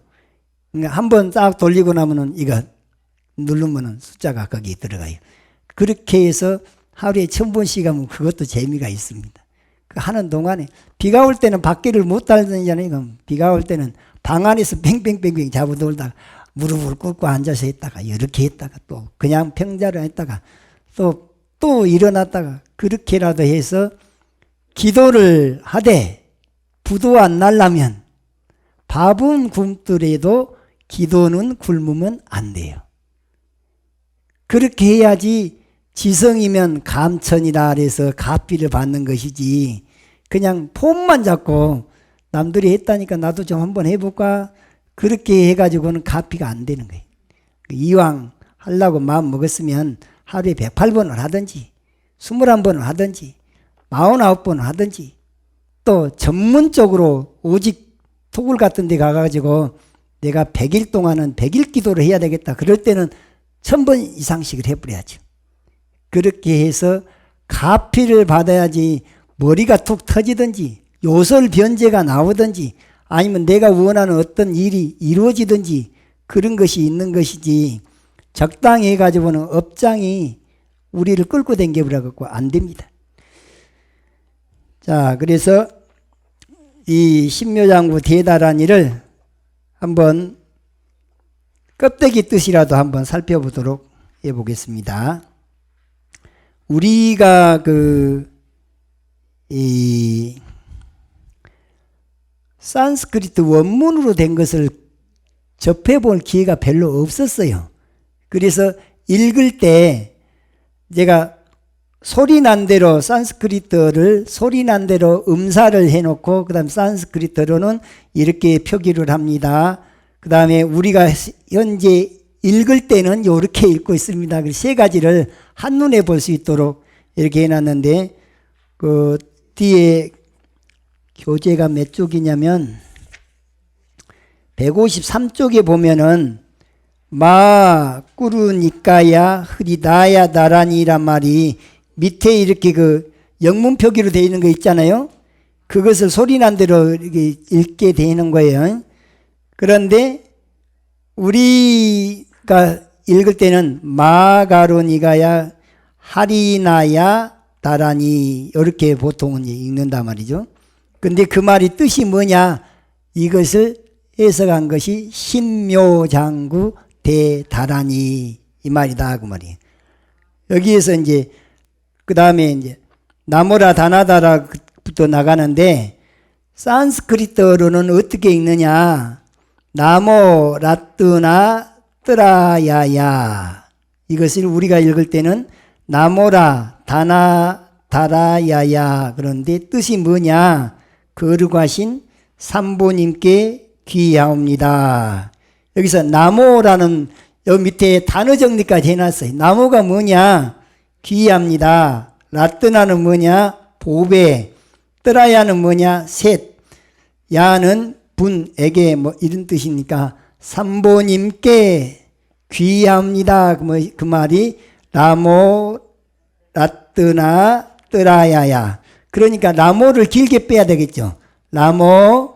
그러니까 한번 딱 돌리고 나면은 이거 누르면은 숫자가 거기 들어가요. 그렇게 해서 하루에 1000번씩 하면 그것도 재미가 있습니다. 그 하는 동안에 비가 올 때는 밖에를 못 다니잖아요. 그럼 비가 올 때는 방 안에서 뱅뱅뱅뱅 잡아돌다가 무릎을 꿇고 앉아서 했다가 이렇게 했다가 또 그냥 평자를 했다가 또 일어났다가 그렇게라도 해서 기도를 하되 부도 안 날라면 밥은 굶더라도 기도는 굶으면 안 돼요. 그렇게 해야지 지성이면 감천이라 해서 갑비를 받는 것이지 그냥 폼만 잡고 남들이 했다니까 나도 좀 한번 해볼까 그렇게 해가지고는 갑비가 안 되는 거예요. 이왕 하려고 마음 먹었으면 하루에 108번을 하든지 21번을 하든지 49번을 하든지 또 전문적으로 오직 토굴 같은 데 가가지고 내가 100일 동안은 100일 기도를 해야 되겠다. 그럴 때는 1000번 이상씩을 해버려야죠. 그렇게 해서 가피를 받아야지 머리가 툭 터지든지 요설 변제가 나오든지 아니면 내가 원하는 어떤 일이 이루어지든지 그런 것이 있는 것이지 적당히 해가지고는 업장이 우리를 끌고 댕겨버려갖고 안 됩니다. 자, 그래서 이 신묘장구 대다란이를 한번 껍데기 뜻이라도 한번 살펴보도록 해보겠습니다. 우리가 이 산스크리트 원문으로 된 것을 접해볼 기회가 별로 없었어요. 그래서 읽을 때 제가 소리난 대로 산스크리트를 소리난 대로 음사를 해놓고 그 다음 산스크리트로는 이렇게 표기를 합니다. 그 다음에 우리가 현재 읽을 때는 이렇게 읽고 있습니다. 그래서 세 가지를 한눈에 볼 수 있도록 이렇게 해놨는데 그 뒤에 교재가 몇 쪽이냐면 153쪽에 보면은 마 꾸르니까야 흐리다야 나란히란 말이 밑에 이렇게 그 영문 표기로 되어 있는 거 있잖아요. 그것을 소리난 대로 이렇게 읽게 되는 거예요. 그런데 우리가 읽을 때는 마가로니가야 하리나야 다라니 이렇게 보통은 읽는단 말이죠. 근데 그 말이 뜻이 뭐냐? 이것을 해석한 것이 신묘장구 대다라니 이 말이다 그 말이에요. 여기에서 이제 그 다음에 이제 나모라 다나다라부터 나가는데 산스크리트어로는 어떻게 읽느냐? 나모 라뜨나 뜨라야야. 이것을 우리가 읽을 때는 나모라 다나 다라야야. 그런데 뜻이 뭐냐? 거룩하신 삼보님께 귀하옵니다. 여기서 나모라는 여기 밑에 단어 정리까지 해놨어요. 나모가 뭐냐? 귀합니다. 라뜨나는 뭐냐? 보배. 뜨라야는 뭐냐? 셋. 야는 분에게 뭐 이런 뜻이니까 삼보님께 귀합니다. 그 말이 나모 라뜨나 뜨라야야. 그러니까 나모를 길게 빼야 되겠죠. 나모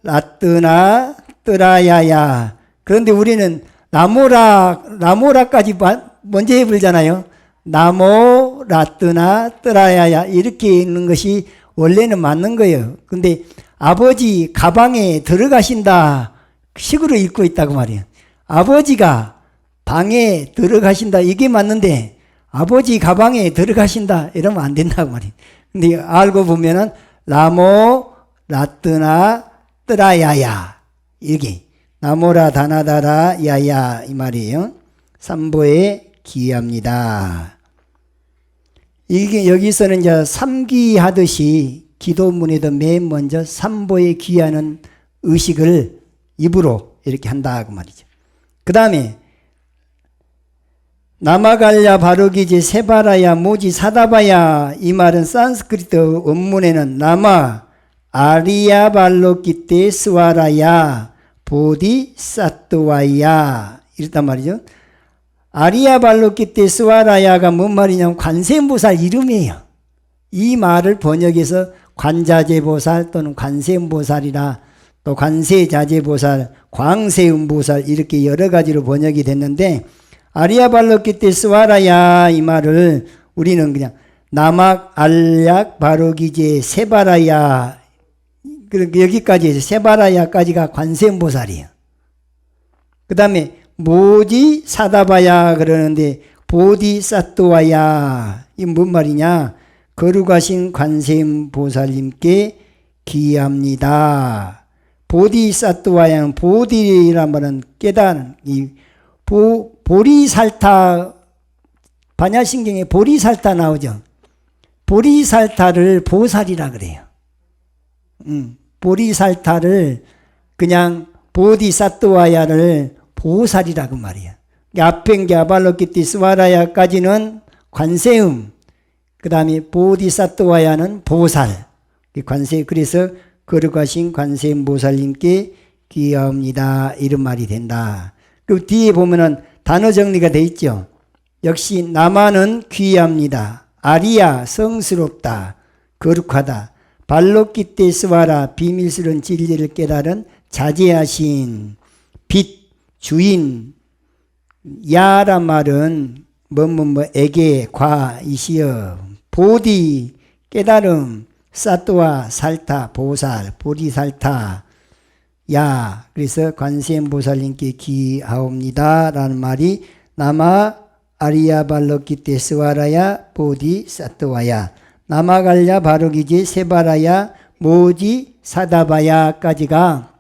라뜨나 뜨라야야. 그런데 우리는 나모라까지 먼저 해버리잖아요. 나모 라뜨나 뜨라야야 이렇게 읽는 것이 원래는 맞는 거예요. 근데 아버지 가방에 들어가신다 식으로 읽고 있다고 말이에요. 아버지가 방에 들어가신다 이게 맞는데 아버지 가방에 들어가신다 이러면 안 된다고 말이에요. 근데 알고 보면은 나모 라뜨나 뜨라야야 이게 나모라 다나다라 야야 이 말이에요. 삼보에 귀합니다. 이게 여기서는 이제 삼귀하듯이 기도문에도 맨 먼저 삼보에 귀하는 의식을 입으로 이렇게 한다 그 말이죠. 그 다음에 나마갈야 바로기제 세바라야 모지 사다바야 이 말은 산스크리트 원문에는 나마 아리야 발로키테 스와라야 보디 사토와야 이랬단 말이죠. 아리야 발로키테 스와라야가 뭔 말이냐면 관세음보살 이름이에요. 이 말을 번역해서 관자재보살 또는 관세음보살이라 또 관세자재보살, 광세음보살 이렇게 여러 가지로 번역이 됐는데 아리야 발로키테 스와라야 이 말을 우리는 그냥 나막 알약 바로기제 세바라야 여기까지 해서 세바라야까지가 관세음보살이에요. 그 다음에 모지 사다바야 그러는데 보디사토와야 이 뭔 말이냐? 거룩하신 관세음보살님께 귀합니다. 보디사토와야는 보디란 말은 깨달은 이 보리살타 반야신경에 보리살타 나오죠. 보리살타를 보살이라 그래요. 보리살타를 그냥 보디사토와야를 보살이라고 말이야. 아펜게 아발로키티 스와라야까지는 관세음, 그 다음에 보디사토와야는 보살. 관세 그래서 거룩하신 관세음 보살님께 귀하옵니다. 이런 말이 된다. 그 뒤에 보면은 단어 정리가 돼 있죠. 역시 나만은 귀합니다. 아리야 성스럽다. 거룩하다. 발로키테 스와라 비밀스러운 진리를 깨달은 자제하신 빛 주인 야란 말은 뭐에게 과이시여 보디 깨달음 사또와 살타 보살 보리살타 야 그래서 관세음보살님께 귀하옵니다 라는 말이 나마 아리야 발로키테 스와라야 보디 사또와야 나마갈야 바로기제 세바라야 모지 사다바야까지가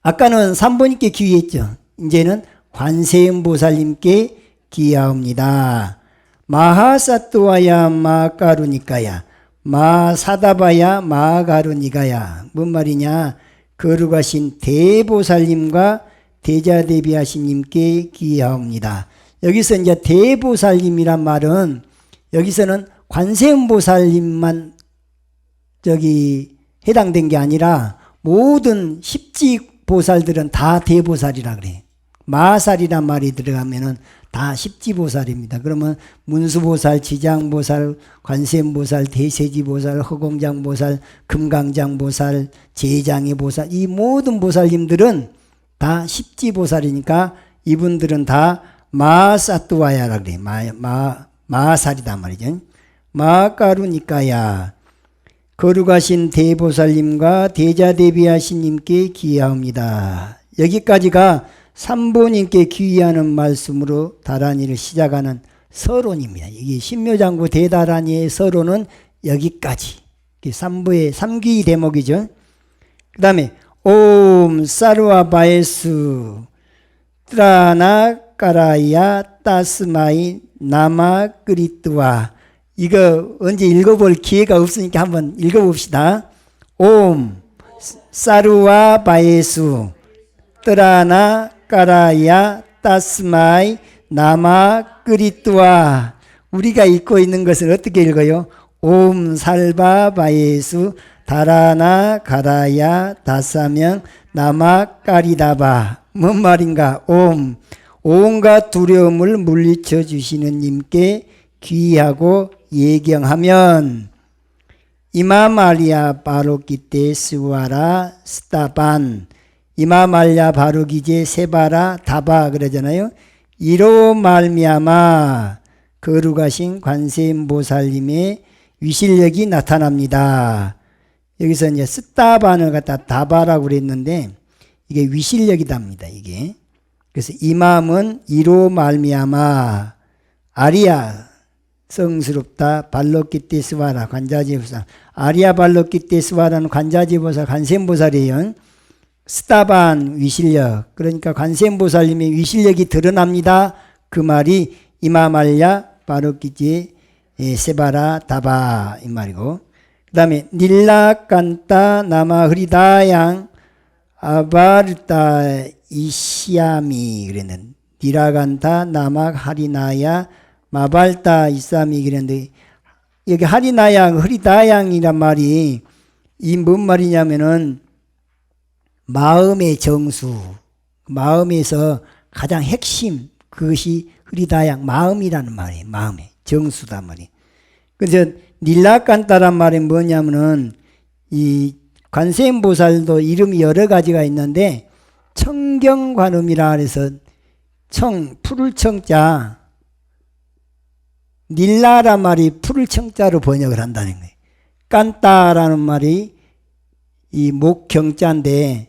아까는 삼보님께 귀했죠. 이제는 관세음보살님께 귀하옵니다. 마하사토와야 마가루니까야 마사다바야 마가루니가야 뭔 말이냐? 거룩하신 대보살님과 대자대비하신님께 귀하옵니다. 여기서 이제 대보살님이란 말은 여기서는 관세음보살님만 해당된 게 아니라 모든 십지 보살들은 다 대보살이라 그래. 마살이란 말이 들어가면은 다 십지보살입니다. 그러면 문수보살, 지장보살, 관세음보살, 대세지보살, 허공장보살, 금강장보살, 제장의보살, 이 모든 보살님들은 다 십지보살이니까 이분들은 다 마사뚜와야라 그래. 마살이다 말이죠. 마가루니까야. 거룩하신 대보살님과 대자대비하신님께 기하옵니다. 여기까지가 삼보님께 귀의하는 말씀으로 다란이를 시작하는 서론입니다. 이게 신묘장구 대다란이의 서론은 여기까지. 삼부의 삼귀 대목이죠. 그 다음에 옴 사르와 바에수 트라나 까라야 따스마이 나마 끄리뚜와. 이거 언제 읽어볼 기회가 없으니까 한번 읽어봅시다. 옴 사르와 바에수 트라나 까라야 따스마이 나마 끄리뚜와. 우리가 읽고 있는 것을 어떻게 읽어요? 옴 살바 바예수 다라나 가라야 다사명 나마 까리다바. 뭔 말인가? 옴 온갖 두려움을 물리쳐 주시는 님께 귀하고 예경하면 이마말리아 바로키테 스와라 스타반. 이마말야 바로기제 세바라 다바 그러잖아요. 이로 말미암아 거룩하신 관세음보살님의 위실력이 나타납니다. 여기서 이제 스타반을 갖다 다바라고 그랬는데 이게 위실력이답니다. 이게. 그래서 이맘은 이로 말미암아 아리아 성스럽다 발로키테스와라 관자지보살. 아리아 발로키테스와라는 관자지보살 관세음보살이에요. 스타반 위실력. 그러니까 관세음보살님의 위실력이 드러납니다. 그 말이 이마말야 바로키제 세바라 다바 이 말이고, 그 다음에 닐라칸타 나마 흐리다양 아바르타 이시아미 그랬는데 니라간타 나마 하리나야 마발타 이사미 그랬는데 여기 하리나양 흐리다양이란 말이 이 뭔 말이냐면은 마음의 정수, 마음에서 가장 핵심, 그것이 흐리다양 마음이라는 말이에요. 마음의 정수다 말이에요. 그래서 닐라칸타란 말이 뭐냐면은 이 관세음보살도 이름이 여러 가지가 있는데 청경관음이라 해서 푸를 청자, 닐라란 말이 푸를 청자로 번역을 한다는 거예요. 깐따라는 말이 이 목경자인데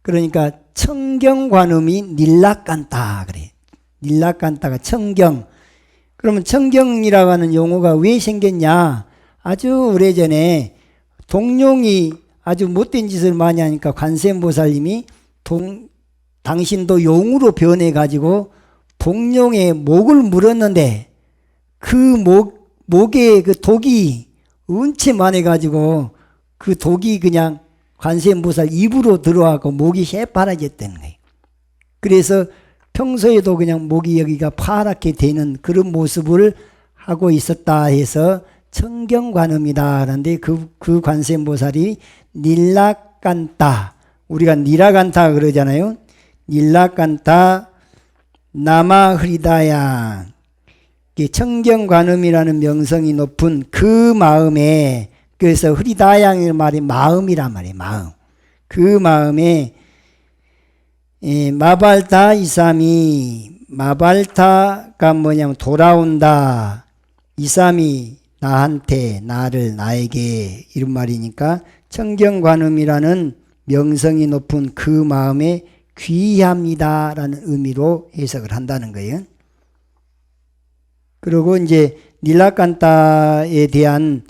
그러니까 청경관음이 닐라칸타 그래. 닐라칸타가 청경. 그러면 청경이라고 하는 용어가 왜 생겼냐? 아주 오래전에 동룡이 아주 못된 짓을 많이 하니까 관세음보살님이 당신도 용으로 변해가지고 동룡의 목을 물었는데 그 목에 그 독이 은체 많아가지고 그 독이 그냥 관세음보살 입으로 들어와서 목이 새파랗게된 거예요. 그래서 평소에도 그냥 목이 여기가 파랗게 되는 그런 모습을 하고 있었다 해서 청경관음이다 하는데 그 관세음보살이 닐라칸타, 우리가 니라간타 그러잖아요. 닐라칸타 나마 흐리다야. 청경관음이라는 명성이 높은 그 마음에, 그래서 흐리다양의 말이 마음이란 말이에요. 마음. 그 마음에 마발타 이삼이, 마발타가 뭐냐면 돌아온다. 이삼이 나한테, 나에게 이런 말이니까 청경관음이라는 명성이 높은 그 마음에 귀합니다라는 의미로 해석을 한다는 거예요. 그리고 이제 닐라칸타에 대한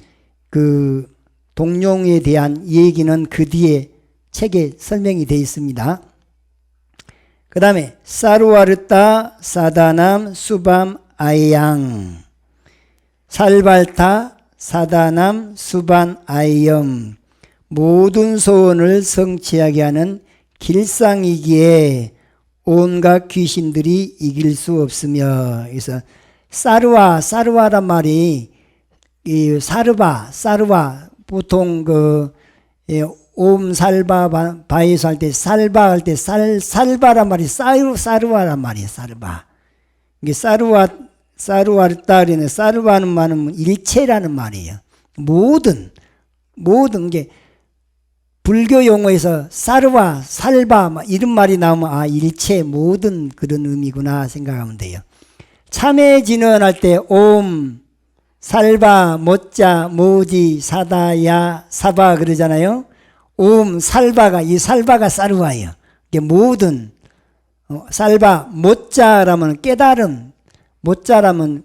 그 동룡에 대한 얘기는 그 뒤에 책에 설명이 되어 있습니다. 그 다음에 사루와르타 사다남 수밤 아이양 살발타 사다남 수반 아이염 모든 소원을 성취하게 하는 길상이기에 온갖 귀신들이 이길 수 없으며. 그래서 사르와란 말이 이 사르바 보통 옴 살바 바에서 할 때 살바 할 때 살바란 말이 사르와란 말이에요. 사르바. 이게 사르와르따 그러네. 사르바는 말은 일체라는 말이에요. 모든 게 불교 용어에서 사르와 살바 이런 말이 나오면 아 일체 모든 그런 의미구나 생각하면 돼요. 참회 진언할 때 옴 살바 모자 모지 사다야 사바 그러잖아요. 옴 살바가 이 살바가 사르와예요. 이게 모든 살바 모자라면 깨달음 모자라면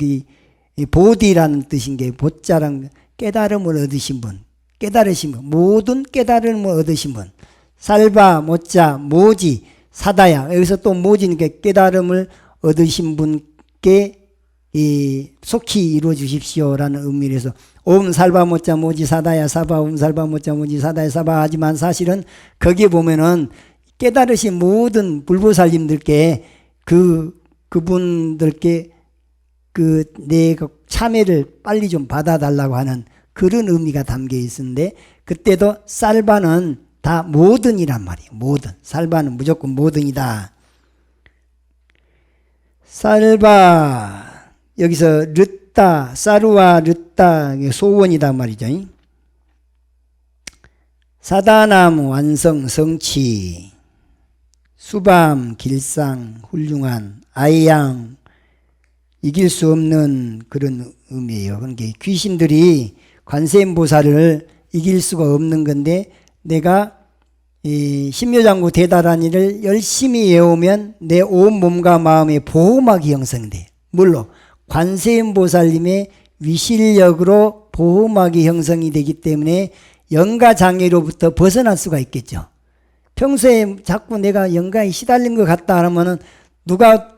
이 보디라는 뜻인 게 모자란 깨달음을 얻으신 분 깨달으신 분 모든 깨달음을 얻으신 분 살바 모자 모지 사다야 여기서 또 모지니까 깨달음을 얻으신 분께 이 속히 이루어 주십시오라는 의미에서 옴 살바 모자 모지 사다야 사바 옴 살바 모자 모지 사다야 사바 하지만 사실은 거기에 보면은 깨달으신 모든 불보살님들께 그분들께 내 참회를 빨리 좀 받아달라고 하는 그런 의미가 담겨 있었는데 그때도 살바는 다 모든이란 말이에요. 모든 살바는 무조건 모든이다. 살바 여기서 르따 사르와 르따 소원이다 말이죠. 사다나무 완성 성취 수밤 길상 훌륭한 아이양 이길 수 없는 그런 의미예요. 그러니까 귀신들이 관세음보살을 이길 수가 없는 건데 내가 이 신묘장구 대다란이를 열심히 외우면 내 온 몸과 마음의 보호막이 형성돼. 물론 관세음보살님의 위실력으로 보호막이 형성이 되기 때문에 영가장애로부터 벗어날 수가 있겠죠. 평소에 자꾸 내가 영가에 시달린 것 같다 하면은 누가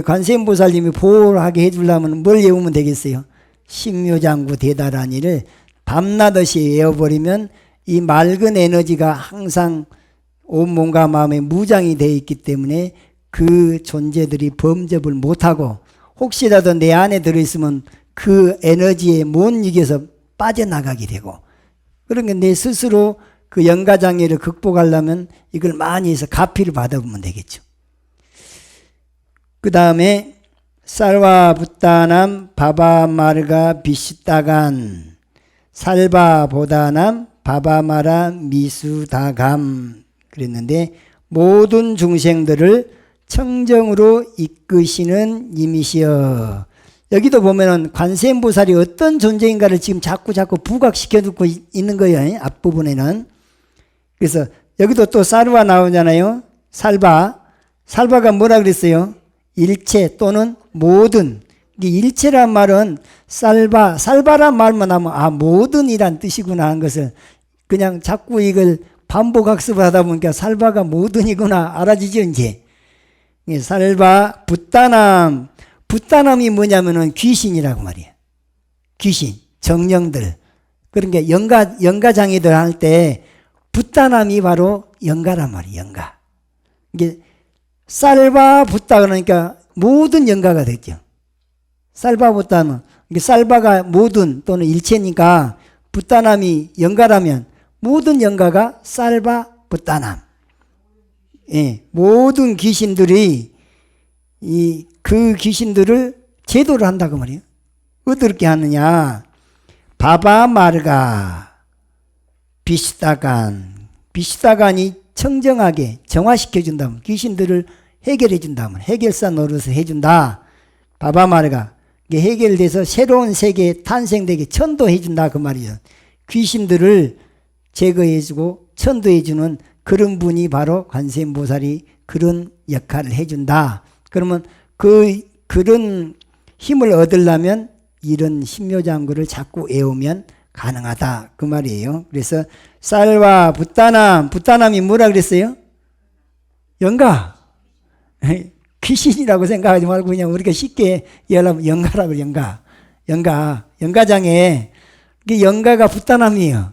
관세음보살님이 보호를 하게 해주려면 뭘 외우면 되겠어요? 신묘장구 대다란이를 밤낮없이 외워버리면 이 맑은 에너지가 항상 온몸과 마음에 무장이 되어 있기 때문에 그 존재들이 범접을 못하고 혹시라도 내 안에 들어있으면 그 에너지에 못 이겨서 빠져나가게 되고 그러니까 내 스스로 그 영가장애를 극복하려면 이걸 많이 해서 가피를 받아보면 되겠죠. 그 다음에 쌀와 붓다남 바바마르가 비시다간 살바보다남 바바마라 미수다감 그랬는데 모든 중생들을 청정으로 이끄시는 님이시여. 여기도 보면은 관세음보살이 어떤 존재인가를 지금 자꾸 부각시켜 두고 있는 거예요. 앞부분에는. 그래서 여기도 또 사르와 나오잖아요. 살바가 뭐라 그랬어요? 일체 또는 모든. 일체란 말은 살바란 말만 하면 모든이란 뜻이구나 하는 것을 그냥 자꾸 이걸 반복학습을 하다 보니까 살바가 모든이구나 알아지죠 이제. 살바 붓다남이 뭐냐면은 귀신이라고 말이에요. 귀신 정령들. 그러니까 영가장애들 할 때 붓다남이 바로 영가란 말이에요. 영가. 이게 살바 붓다 그러니까 모든 영가가 됐죠. 살바 붓다는 이게 살바가 모든 또는 일체니까 붓다남이 영가라면 모든 영가가 살바 붓다남. 예, 모든 귀신들이 그 귀신들을 제도를 한다고 말이에요. 어떻게 하느냐? 바바마르가 비시다간이 청정하게 정화시켜 준다면 귀신들을 해결해 준다면 해결사 노릇을 해준다. 바바마르가 해결돼서 새로운 세계에 탄생되게 천도해 준다 그 말이죠. 귀신들을 제거해 주고 천도해 주는 그런 분이 바로 관세음보살이 그런 역할을 해준다. 그러면 그런 힘을 얻으려면 이런 신묘장구를 자꾸 외우면 가능하다 그 말이에요. 그래서 쌀와 붓다남이 뭐라 그랬어요? 영가. 귀신이라고 생각하지 말고 그냥 우리가 쉽게 이해하려면 영가라고 영가장애. 이게 영가가 붓다남이에요.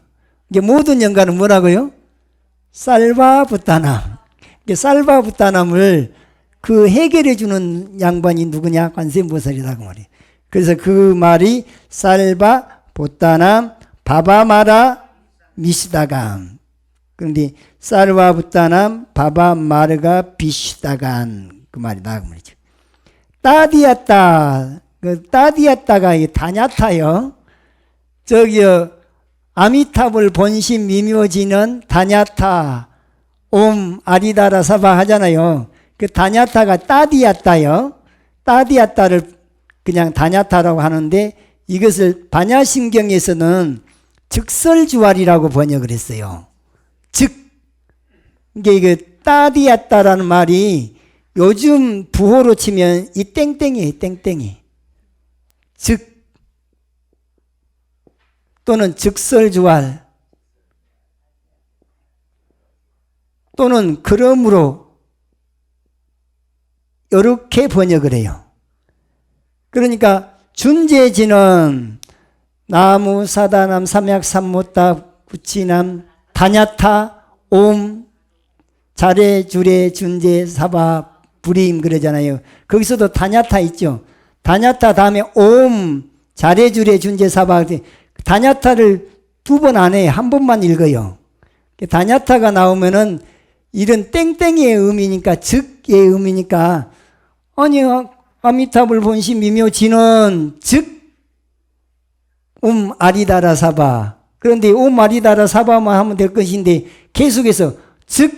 이게 모든 영가는 뭐라고요? 쌀바 붓다남. 쌀바 붓다남을 그 해결해 주는 양반이 누구냐? 관세음보살이라고 말이에요. 그래서 그 말이 쌀바 붓다남 바바마라 미시다간. 그런데 사르바부타남 바바 마르가 비시다간 그 말이다 그 말이죠. 따디았다. 그 따디았다가 이 다냐타요. 저기요 아미타불 본심 미묘지는 다냐타 옴 아리다라 사바 하잖아요. 그 다냐타가 따디았다요. 따디았다를 그냥 다냐타라고 하는데 이것을 반야심경에서는 즉설주활이라고 번역을 했어요. 즉 이게 따디았다라는 말이 요즘 부호로 치면 이 땡땡이에요. 땡땡이. 즉 또는 즉설주활 또는 그러므로 이렇게 번역을 해요. 그러니까 준재지는 나무 사다남 삼약 삼모타 구치남 다냐타 옴 자레 주레 준재 사바 불임 그러잖아요. 거기서도 다냐타 있죠. 다냐타 다음에 옴 자레 주레 준재 사바 다냐타를 두 번 안 해. 한 번만 읽어요. 다냐타가 나오면은 이런 땡땡이의 의미니까 즉의 의미니까 아니 아미타불 본심 미묘지는 즉 아리다라 사바. 그런데 아리다라 사바만 하면 될 것인데 계속해서 즉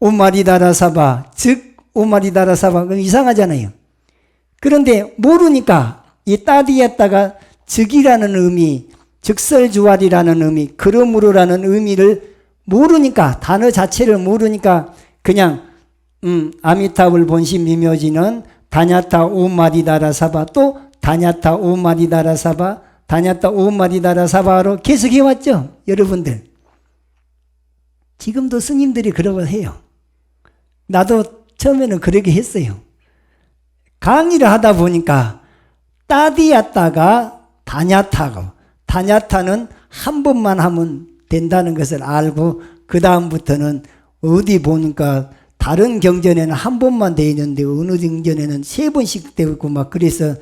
아리다라 사바 즉 아리다라 사바 그럼 이상하잖아요. 그런데 모르니까 이 따디였다가 즉이라는 의미 즉설주활이라는 의미 그러므로라는 의미를 모르니까 단어 자체를 모르니까 그냥 아미타불 본심 미묘지는 다냐타 오마리다라 사바 또 다냐타 오마리다라 사바 다냐타 오마리다라 사바로 계속 해왔죠. 여러분들 지금도 스님들이 그러고 해요. 나도 처음에는 그러게 했어요. 강의를 하다 보니까 따디였다가 다냐타고 다냐타는 한 번만 하면 된다는 것을 알고 그 다음부터는 어디 보니까 다른 경전에는 한 번만 돼 있는데 어느 경전에는 세 번씩 되어 있고 막 그래서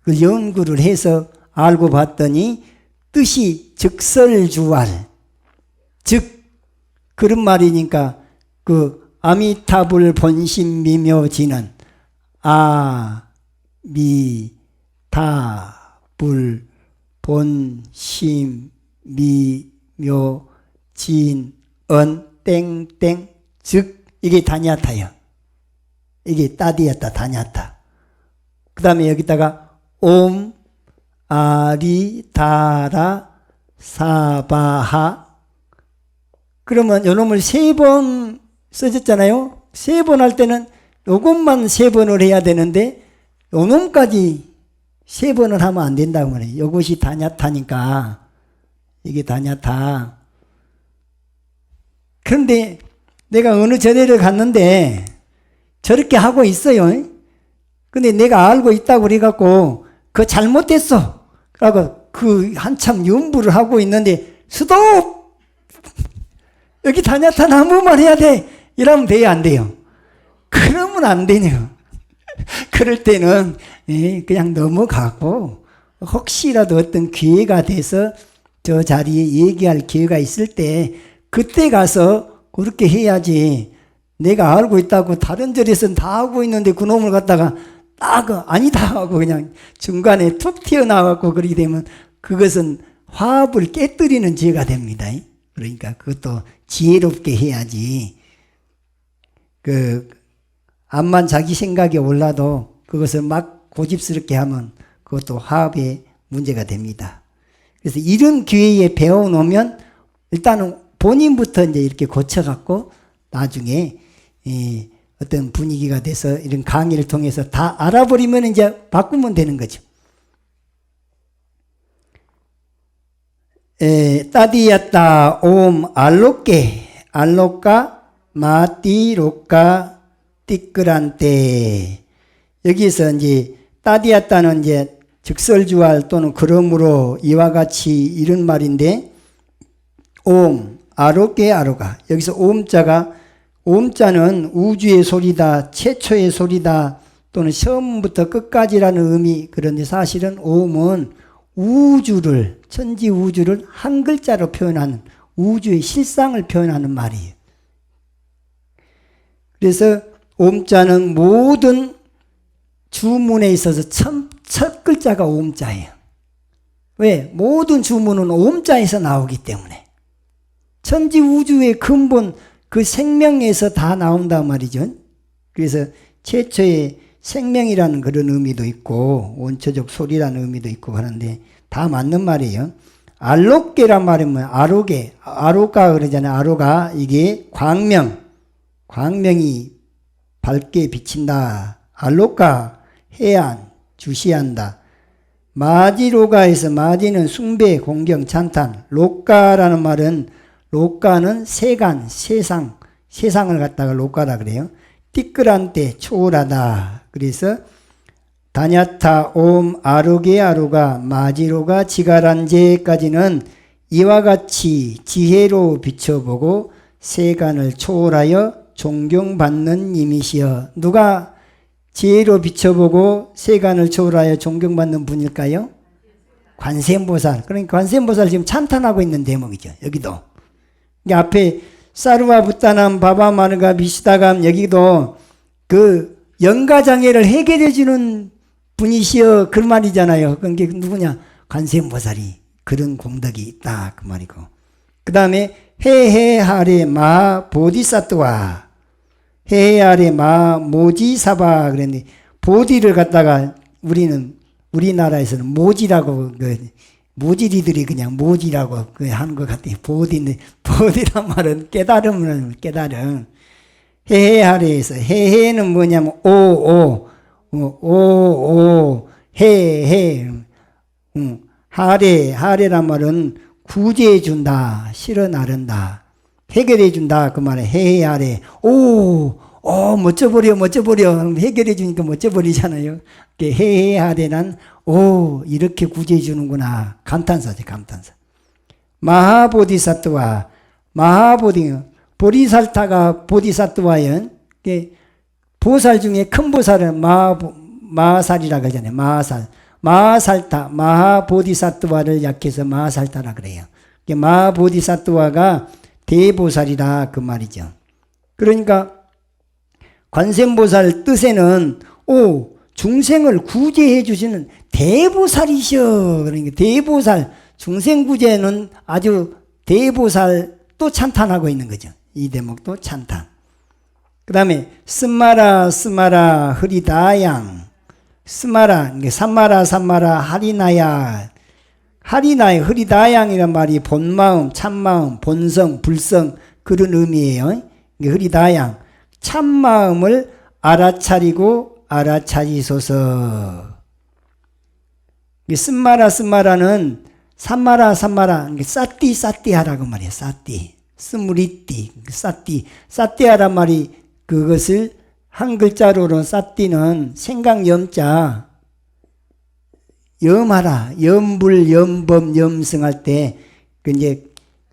그 연구를 해서 알고 봤더니 뜻이 즉설주활 즉 그런 말이니까 그 아미타불 본심 미묘지는 아미타불 본심 미묘진은 땡땡 즉 이게 다냐타요. 이게 따디였다 다냐타. 그 다음에 여기다가 옴 아리다라 사바하. 그러면 요놈을 세 번 써졌잖아요. 세 번 할 때는 요것만 세 번을 해야 되는데 요놈까지 세 번을 하면 안 된다고 말해요. 요것이 다냐타니까 이게 다냐타. 그런데 내가 어느 절에를 갔는데 저렇게 하고 있어요. 근데 내가 알고 있다고 그래갖고 그거 잘못됐어. 그러고 그 한참 연부를 하고 있는데 스톱! 여기 다냐타 한 번만 해야 돼. 이러면 돼요, 안 돼요? 그러면 안 되네요. 그럴 때는 그냥 넘어가고 혹시라도 어떤 기회가 돼서 저 자리에 얘기할 기회가 있을 때 그때 가서 그렇게 해야지. 내가 알고 있다고 다른 절에서는 다 하고 있는데 그놈을 갖다가 딱 아니다 하고 그냥 중간에 툭 튀어나와갖고 그러게 되면 그것은 화합을 깨뜨리는 죄가 됩니다. 그러니까 그것도 지혜롭게 해야지. 암만 자기 생각이 올라도 그것을 막 고집스럽게 하면 그것도 화합의 문제가 됩니다. 그래서 이런 기회에 배워놓으면 일단은 본인부터 이제 이렇게 고쳐갖고 나중에 어떤 분위기가 돼서 이런 강의를 통해서 다 알아버리면 이제 바꾸면 되는 거죠. 따디야따 옴 알로까 마띠로까 띠끄란테. 여기서 이제 따디야따는 이제 즉설주활 또는 그러므로 이와 같이 이런 말인데 옴 아로께 아로가 여기서 옴자는 우주의 소리다 최초의 소리다 또는 처음부터 끝까지라는 의미. 그런데 사실은 옴은 우주를 천지 우주를 한 글자로 표현하는 우주의 실상을 표현하는 말이에요. 그래서 옴자는 모든 주문에 있어서 첫 글자가 옴자예요. 왜? 모든 주문은 옴자에서 나오기 때문에. 천지 우주의 근본 그 생명에서 다 나온단 말이죠. 그래서 최초의 생명이라는 그런 의미도 있고 원초적 소리라는 의미도 있고 하는데 다 맞는 말이에요. 알로게란 말은 뭐야? 아로가 그러잖아요. 아로가 이게 광명이 밝게 비친다. 알로가 해안 주시한다. 마지로가에서 마지는 숭배 공경 찬탄. 로가라는 말은 로가는 세간 세상을 갖다가 로가라 그래요. 띠끌한 때 초월하다. 그래서 다냐타 옴 아로게 아로가 마지로가 지가란제까지는 이와 같이 지혜로 비춰보고 세간을 초월하여 존경받는 이미시여. 누가 지혜로 비춰보고 세간을 초월하여 존경받는 분일까요? 관세음보살. 그러니까 관세음보살 지금 찬탄하고 있는 대목이죠. 여기도. 앞에 사르와 부타남 바바마르가 미시다감 여기도 그 영가장애를 해결해 주는 분이시여 그 말이잖아요. 그게 누구냐? 관세음보살이 그런 공덕이 있다 그 말이고. 그 다음에 해해하레 마 보디사트와 해해하레 마 모지사바 그랬는데 보디를 갖다가 우리나라에서는 모지라고 모지리들이 그냥 모지라고 하는 것 같아요. 보디란 말은 깨달음. 해해하레에서 해해는 뭐냐면 해해 하레란 말은 구제해 준다, 실어 나른다, 해결해 준다 그 말에 해해하레. 멋져버려 해결해 주니까 멋져버리잖아요. 해해하레는 이렇게 구제해 주는구나. 감탄사죠. 마하보디사트와 보리살타가 보디사트와연 보살 중에 큰 보살은 마살이라고 하잖아요. 마살타 마하보디사트와를 약해서 마살타라 그래요. 마하보디사트와가 대보살이다 그 말이죠. 그러니까 관세음보살 뜻에는 중생을 구제해 주시는 대보살이셔. 그러니까 대보살 중생 구제는 아주 대보살 또 찬탄하고 있는 거죠. 이 대목도 찬탄. 그 다음에 스마라 흐리다양 산마라 하리나야 흐리다양이란 말이 본마음 참마음 본성 불성 그런 의미예요. 흐리다양 참마음을 알아차리소서. 스마라는 산마라 싸띠하라고 말이에요. 스무리띠 싸띠하란 말이 그것을 한 글자로는 싸띠는 생각 염자 염하라 염불 염범 염승할 때 이제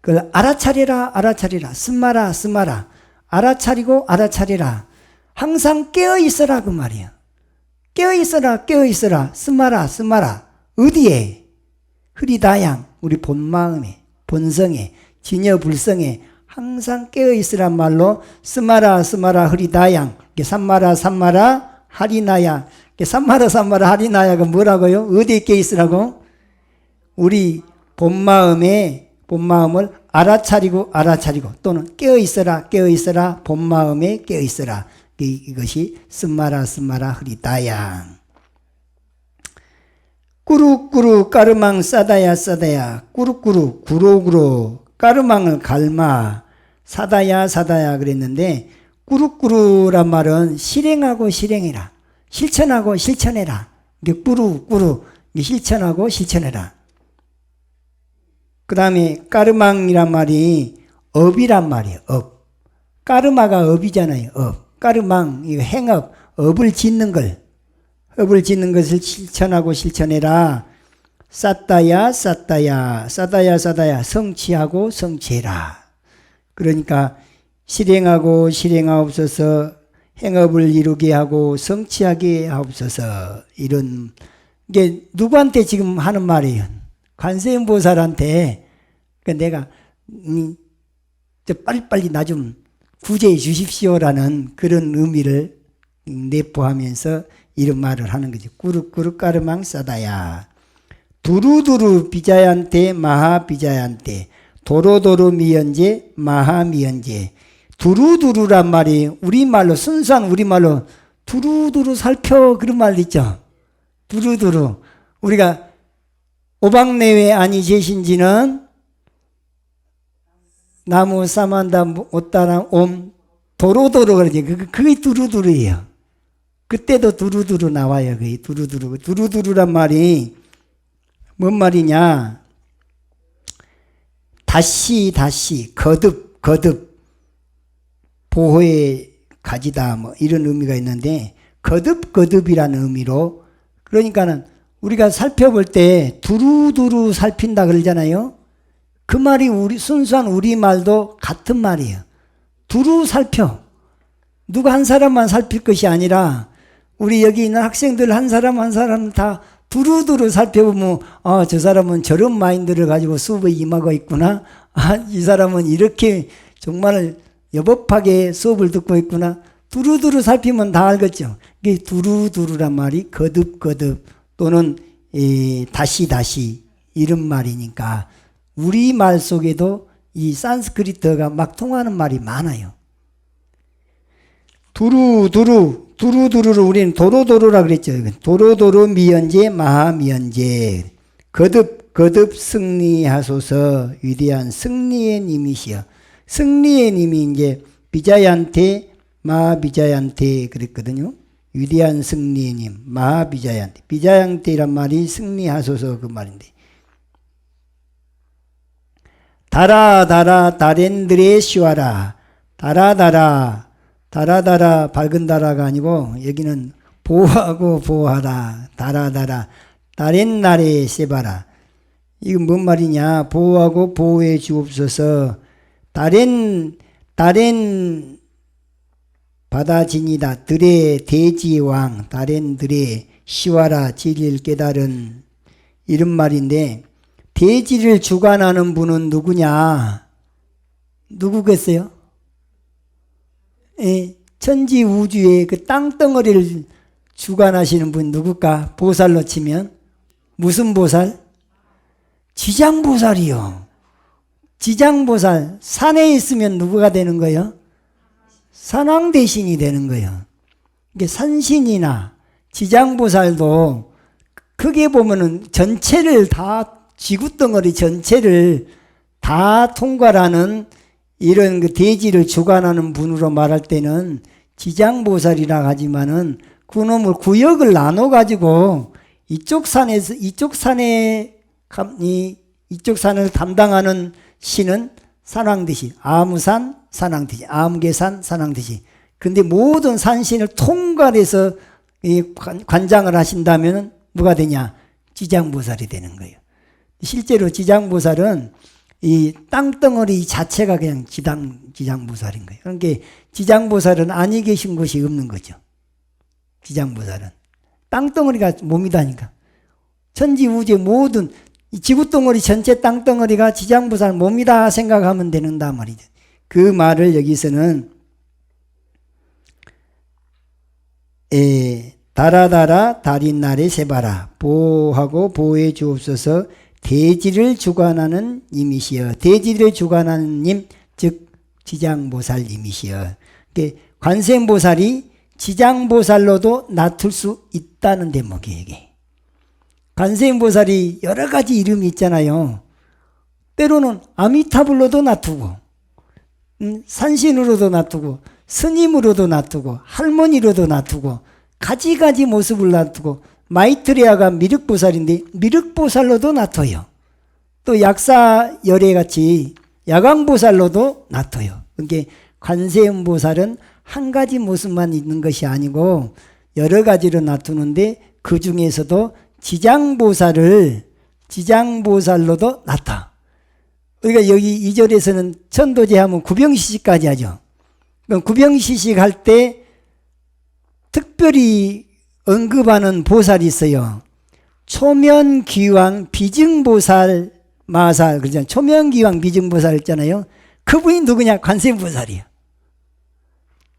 그걸 알아차리라 스마라 알아차리고 알아차리라 항상 깨어있어라 그 말이에요. 깨어있어라 스마라 어디에? 흐리다양 우리 본마음에 본성에 진여불성에 항상 깨어있으란 말로 스마라 흐리다양 산마라 하리나야 산마라 하리나야가 뭐라고요? 어디에 깨어있으라고? 우리 본마음을 알아차리고 또는 깨어있어라 본마음에 깨어있어라. 이것이 스마라 흐리다양. 꾸루꾸루 까르망 싸다야 꾸루꾸루 구로구로 까르망을 갈마 사다야 그랬는데 꾸루꾸루란 말은 실행하고 실행해라 실천하고 실천해라. 이게 꾸루 실천하고 실천해라. 그 다음에 까르망이란 말이 업이란 말이에요. 업. 까르마가 업이잖아요. 업. 까르망 이거 행업 업을 짓는 것을 실천하고 실천해라. 싸다야 성취하고 성취해라. 그러니까 실행하고 실행하옵소서 행업을 이루게 하고 성취하게 하옵소서. 이런 게 누구한테 지금 하는 말이에요? 관세음보살한테. 그러니까 빨리빨리 나 좀 구제해 주십시오라는 그런 의미를 내포하면서 이런 말을 하는 거죠. 꾸룩꾸룩 까르망 싸다야. 두루두루 비자얀테 마하비자얀테 도로도로 미연제 마하미연제. 두루두루란 말이 우리말로 순수한 우리말로 두루두루 살펴 그런 말 있죠. 두루두루. 우리가 오박내외 아니 계신지는 나무 사만다 옷다랑 옴 도로도로 그러지. 그게 두루두루예요. 그때도 두루두루 나와요. 그게 두루두루. 두루두루란 말이 뭔 말이냐? 다시 거듭 보호에 가지다 뭐 이런 의미가 있는데 거듭이라는 의미로 그러니까는 우리가 살펴볼 때 두루두루 살핀다 그러잖아요. 그 말이 순수한 우리말도 같은 말이에요. 두루 살펴. 누가 한 사람만 살필 것이 아니라 우리 여기 있는 학생들 한 사람 다 두루두루 살펴보면 저 사람은 저런 마인드를 가지고 수업에 임하고 있구나. 이 사람은 이렇게 정말 여법하게 수업을 듣고 있구나. 두루두루 살피면 다 알겠죠. 이게 두루두루란 말이 거듭 또는 다시 이런 말이니까 우리말 속에도 이 산스크리트가 막 통하는 말이 많아요. 두루두루를 우리는 도로도로라 그랬죠. 도로도로 미연제 마하미연제 거듭 승리하소서. 위대한 승리의 님이시여. 승리의 님이 이제 비자얀테 마하비자얀테 그랬거든요. 위대한 승리의 님 마하비자얀테. 비자얀테란 말이 승리하소서 그 말인데 달아 달엔들의 시와라. 달아 밝은 달아가 아니고 여기는 보호하고 보호하라. 달아 달엔날에 세바라. 이건 뭔 말이냐? 보호하고 보호해 주옵소서. 달엔 바다진이다. 들의 대지왕 달엔들의 시와라 진리를 깨달은 이런 말인데 대지를 주관하는 분은 누구냐? 누구겠어요? 천지 우주의 그 땅덩어리를 주관하시는 분 누굴까? 보살로 치면 무슨 보살? 지장보살이요. 지장보살. 산에 있으면 누구가 되는 거예요? 산왕대신이 되는 거예요. 이게 산신이나 지장보살도 크게 보면은 전체를 다 지구덩어리 전체를 다 통과하는 이런 그 대지를 주관하는 분으로 말할 때는 지장보살이라 하지만은 그놈을 구역을 나눠 가지고 이쪽 산을 담당하는 신은 산왕대신, 아무산 산왕대신, 아무개산 산왕대신. 근데 모든 산신을 통괄해서 관장을 하신다면 누가 되냐? 지장보살이 되는 거예요. 실제로 지장보살은 이 땅덩어리 자체가 그냥 지장보살인 거예요. 그러니까 지장보살은 아니 계신 곳이 없는 거죠. 지장보살은. 땅덩어리가 몸이다니까. 천지우주의 모든 이 지구덩어리 전체 땅덩어리가 지장보살 몸이다 생각하면 되는다 말이죠. 그 말을 여기서는 달아 달인날에 세바라. 보호하고 보호해 주옵소서. 대지를 주관하는 님이시여. 대지를 주관하는 님, 즉 지장보살 님이시여. 관세음보살이 지장보살로도 나툴 수 있다는 대목이에요. 이게. 관세음보살이 여러 가지 이름이 있잖아요. 때로는 아미타불로도 나투고 산신으로도 나투고 스님으로도 나투고 할머니로도 나투고 가지가지 모습을 나투고 마이트레아가 미륵보살인데 미륵보살로도 나타요. 또 약사열애같이 야광보살로도 나타요. 그러니까 관세음보살은 한 가지 모습만 있는 것이 아니고 여러 가지로 나타는데 그 중에서도 지장보살로도 나타. 우리가 여기 2절에서는 천도제하면 구병시식까지 하죠. 그럼 구병시식 할 때 특별히 언급하는 보살이 있어요. 초면귀왕 비증보살만 마살 그러잖아요. 초면기왕 비증보살 있잖아요. 그분이 누구냐? 관세음보살이에요.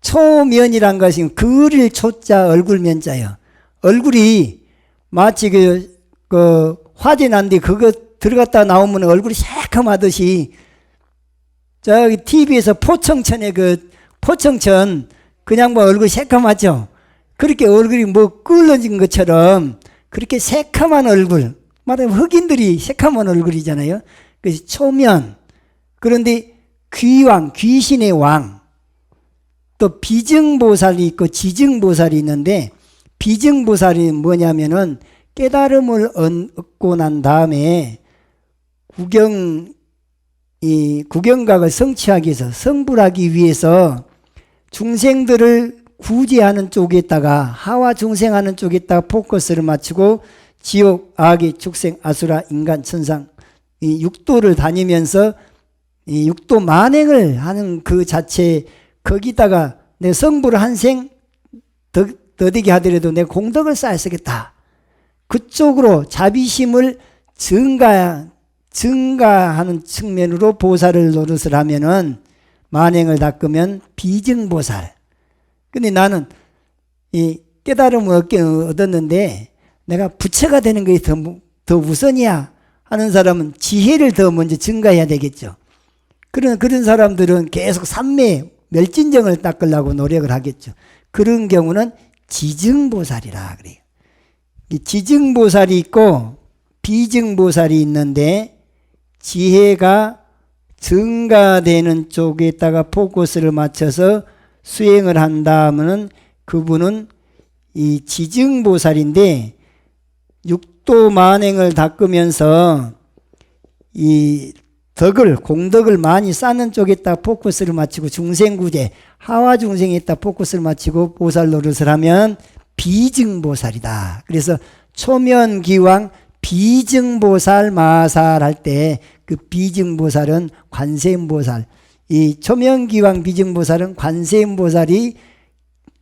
초면이란 것이 그릴 초자 얼굴 면자예요. 얼굴이 마치 그 화재 난데 그거 들어갔다 나오면 얼굴이 새카마듯이 저기 TV에서 포청천에 그 포청천 그냥 뭐 얼굴이 새카맣죠. 그렇게 얼굴이 뭐 끓어진 것처럼 그렇게 새카만 얼굴, 말하면 흑인들이 새카만 얼굴이잖아요. 그래서 초면. 그런데 귀왕, 귀신의 왕. 또 비증보살이 있고 지증보살이 있는데 비증보살이 뭐냐면은 깨달음을 얻고 난 다음에 구경각을 성취하기 위해서 성불하기 위해서 중생들을 구제하는 쪽에다가 하와 중생하는 쪽에다가 포커스를 맞추고 지옥, 악의, 축생, 아수라, 인간, 천상 이 육도를 다니면서 이 육도 만행을 하는 그 자체 거기다가 내 성불을 한생 더디게 하더라도 내 공덕을 쌓아 쓰겠다. 그쪽으로 자비심을 증가하는 측면으로 보살을 노릇을 하면은 만행을 닦으면 비증보살. 근데 나는 이 깨달음을 얻었는데 내가 부처가 되는 것이 더 우선이야 하는 사람은 지혜를 더 먼저 증가해야 되겠죠. 그런 사람들은 계속 삼매 멸진정을 닦으려고 노력을 하겠죠. 그런 경우는 지증보살이라 그래요. 지증보살이 있고 비증보살이 있는데 지혜가 증가되는 쪽에다가 포커스를 맞춰서 수행을 한다면은 그분은 이 지증보살인데 육도 만행을 닦으면서 이 공덕을 많이 쌓는 쪽에다 포커스를 맞추고 중생구제, 하와 중생에다 포커스를 맞추고 보살 노릇을 하면 비증보살이다. 그래서 초면기왕 비증보살 마살 할 때 그 비증보살은 관세음보살, 이 초면기왕 비증보살은 관세음보살이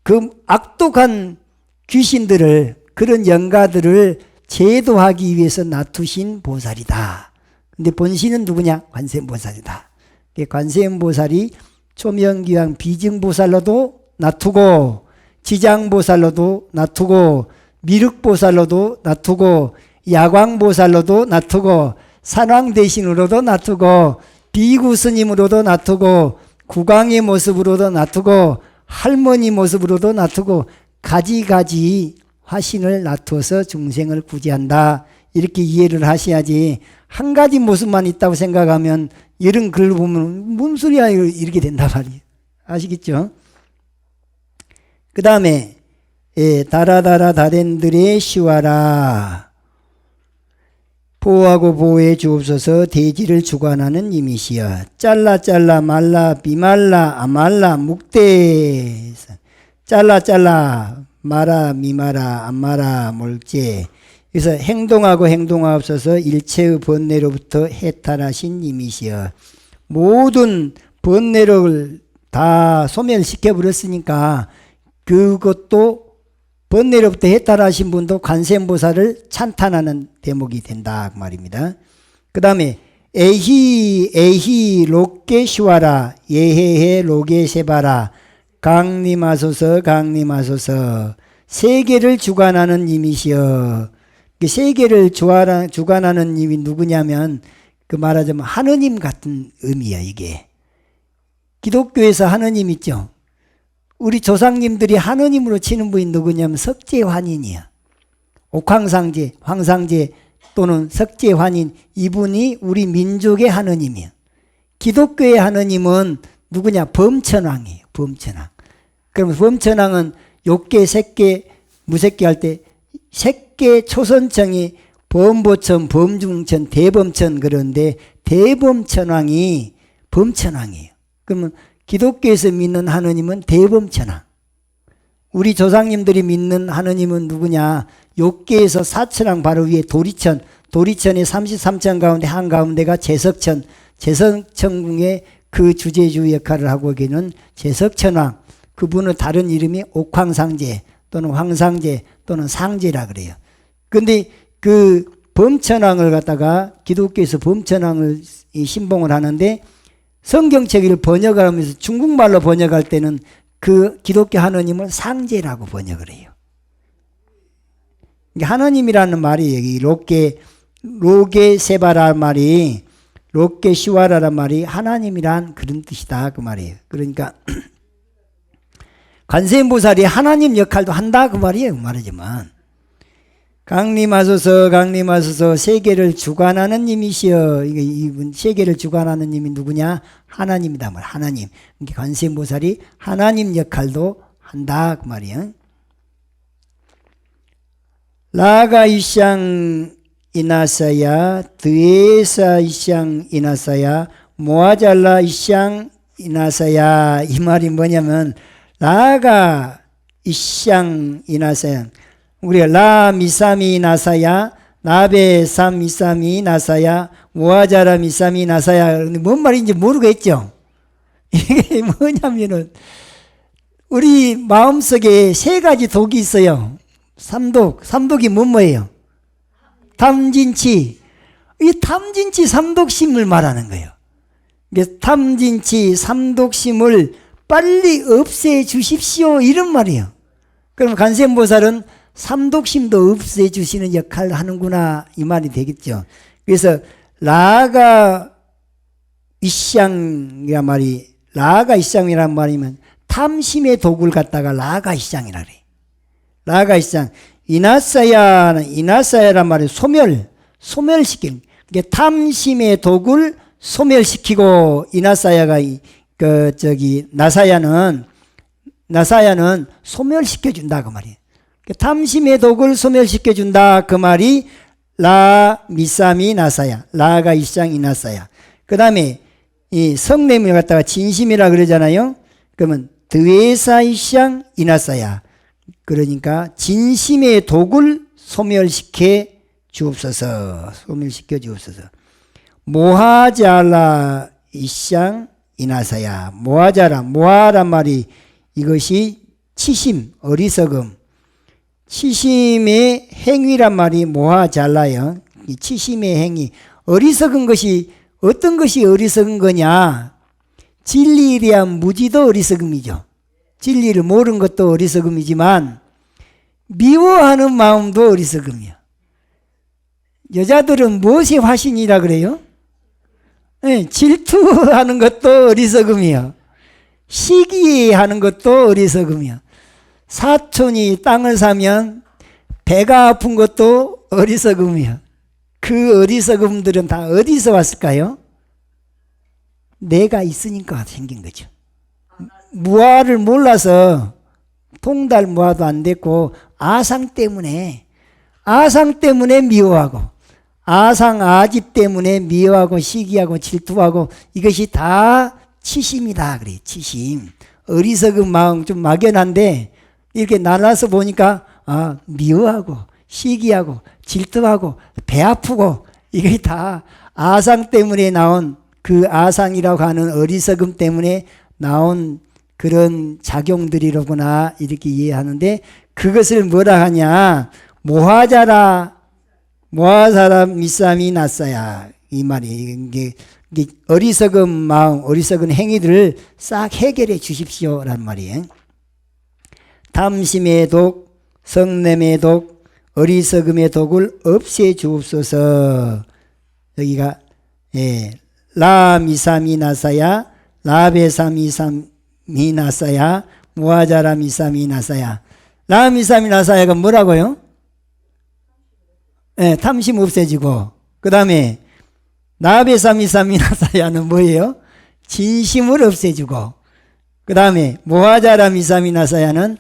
그 악독한 귀신들을 그런 영가들을 제도하기 위해서 놔두신 보살이다. 근데 본신은 누구냐? 관세음보살이다. 관세음보살이 초면기왕 비증보살로도 놔두고 지장보살로도 놔두고 미륵보살로도 놔두고 야광보살로도 놔두고 산왕대신으로도 놔두고 비구스님으로도 놔두고 국왕의 모습으로도 놔두고 할머니 모습으로도 놔두고 가지가지 화신을 놔두어서 중생을 구제한다. 이렇게 이해를 하셔야지 한 가지 모습만 있다고 생각하면 이런 글을 보면 뭔 소리야 이렇게 된단 말이에요. 아시겠죠? 그 다음에 다라다라 다렌들의 시와라 보호하고 보호해 주옵소서 대지를 주관하는 이미시여 잘라 말라 비말라 아말라 묵대 잘라 마라 미마라 안마라 몰제 그래서 행동하고 행동하옵소서 일체의 번뇌로부터 해탈하신 이미시여 모든 번뇌를 다 소멸시켜 버렸으니까 그것도 번뇌로부터 해탈하신 분도 관세음보살을 찬탄하는 대목이 된다 그 말입니다. 그 다음에 에히 록게 시와라 예헤헤 로게 세바라 강림하소서 세계를 주관하는 님이시여. 세계를 주관하는 님이 누구냐면 그 말하자면 하느님 같은 의미야 이게. 기독교에서 하느님 있죠. 우리 조상님들이 하느님으로 치는 분이 누구냐면 석재환인이야. 옥황상제, 황상제 또는 석재환인 이분이 우리 민족의 하느님이야. 기독교의 하느님은 누구냐? 범천왕이에요. 범천왕. 그럼 범천왕은 욕계, 색계, 무색계 할 때 색계 초선청이 범보천, 범중천, 대범천 그런데 대범천왕이 범천왕이에요. 그러면 기독교에서 믿는 하느님은 대범천왕. 우리 조상님들이 믿는 하느님은 누구냐? 욕계에서 사천왕 바로 위에 도리천의 33천 가운데 한가운데가 제석천, 제석천궁의 그 주제주 역할을 하고 계는 제석천왕. 그분은 다른 이름이 옥황상제 또는 황상제 또는 상제라 그래요. 근데 그 범천왕을 갖다가 기독교에서 범천왕을 신봉을 하는데 성경책을 번역을 하면서 중국말로 번역할 때는 그 기독교 하느님을 상제라고 번역을 해요. 하느님이라는 말이 여기 로게 세바라 말이 로게 시와라란 말이 하나님이란 그런 뜻이다 그 말이에요. 그러니까 관세음보살이 하나님 역할도 한다 그 말이에요. 말하지만 강림하소서 세계를 주관하는 님이시여. 이분 세계를 주관하는 님이 누구냐? 하나님이다 말. 하나님. 관세음보살이 하나님 역할도 한다 그 말이에요. 라가 이샹 이나사야 드에사 이샹 이나사야 모아잘라 이샹 이나사야. 이 말이 뭐냐면 라가 이샹 이나사야, 우리가 라 미사미 나사야 나베 삼 미사미 나사야 모아자라 미사미 나사야. 뭔 말인지 모르겠죠. 이게 뭐냐면은 우리 마음속에 세 가지 독이 있어요. 삼독이 뭐예요? 탐진치. 이 탐진치 삼독심을 말하는 거예요. 탐진치 삼독심을 빨리 없애 주십시오 이런 말이에요. 그럼 관세음보살은 삼독심도 없애 주시는 역할을 하는구나 이 말이 되겠죠. 그래서 라가 이샹이란 말이, 라가 이샹이란 말이면 탐심의 독을 갖다가 라가 이샹이라 그래. 라가 이샹. 이나사야란 말이 소멸시키는. 탐심의 독을 소멸시키고, 이나사야가 나사야는 소멸시켜준다 그 말이에요. 탐심의 독을 소멸시켜준다 그 말이 라 미사미 나사야, 라가 이샹 이나사야. 그 다음에 이 성냄을 갖다가 진심이라 그러잖아요. 그러면 드웨사 이샹 이나사야. 그러니까 진심의 독을 소멸시켜 주옵소서. 모하잘라 이샹 이나사야. 모하란 말이 이것이 치심, 어리석음. 치심의 행위란 말이 모하잘라요. 이 치심의 행위. 어리석은 것이, 어떤 것이 어리석은 거냐? 진리에 대한 무지도 어리석음이죠. 진리를 모르는 것도 어리석음이지만 미워하는 마음도 어리석음이야. 여자들은 무엇이 화신이라 그래요? 네, 질투하는 것도 어리석음이야. 시기하는 것도 어리석음이야. 사촌이 땅을 사면 배가 아픈 것도 어리석음이야. 그 어리석음들은 다 어디서 왔을까요? 내가 있으니까 생긴 거죠. 무아를 몰라서 통달 무아도 안 됐고 아상 때문에 미워하고, 아상 아집 때문에 미워하고 시기하고 질투하고, 이것이 다 치심이다 그래. 치심. 어리석은 마음 좀 막연한데 이렇게 나눠서 보니까 미워하고 시기하고 질투하고 배 아프고, 이게 다 아상 때문에 나온, 그 아상이라고 하는 어리석음 때문에 나온 그런 작용들이로구나 이렇게 이해하는데, 그것을 뭐라 하냐? 모하자라 미삼이 나사야 이 말이. 이게 어리석은 마음, 어리석은 행위들을 싹 해결해 주십시오라는 말이에요. 탐심의 독, 성냄의 독, 어리석음의 독을 없애 주옵소서. 여기가 라 미삼이 나사야, 라베삼이 나사야, 무아자라 미삼이 나사야. 라 미삼이 나사야가 뭐라고요? 탐심 없애지고, 그 다음에 나베삼이 나사야는 뭐예요? 진심을 없애주고, 그 다음에 모아자라 미삼이 나사야는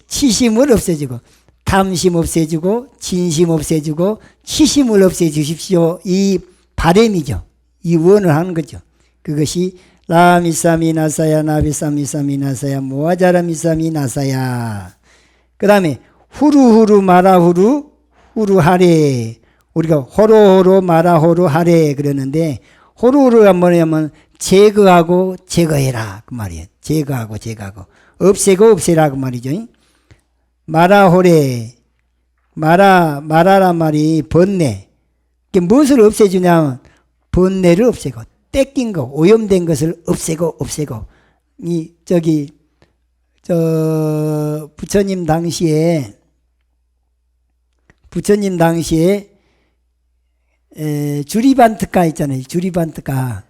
치심을 없애주고, 탐심 없애주고, 진심 없애주고, 치심을 없애주십시오. 이 바램이죠. 이 원을 하는 거죠. 그것이 라미삼이 나사야, 나베삼이 나사야, 모아자라 미삼이 나사야. 그 다음에 후루후루 마라후루 후루하래. 우리가 호로호로 마라호로 하래 그러는데, 호로호로가 뭐냐면 제거하고 제거해라 그 말이에요. 제거하고 없애고 없애라 그 말이죠. 마라호래, 마라란 말이 번뇌, 그게 무엇을 없애주냐면 번뇌를 없애고 떼낀 거, 오염된 것을 없애고 부처님 당시에 주리반트가 있잖아요. 주리반트가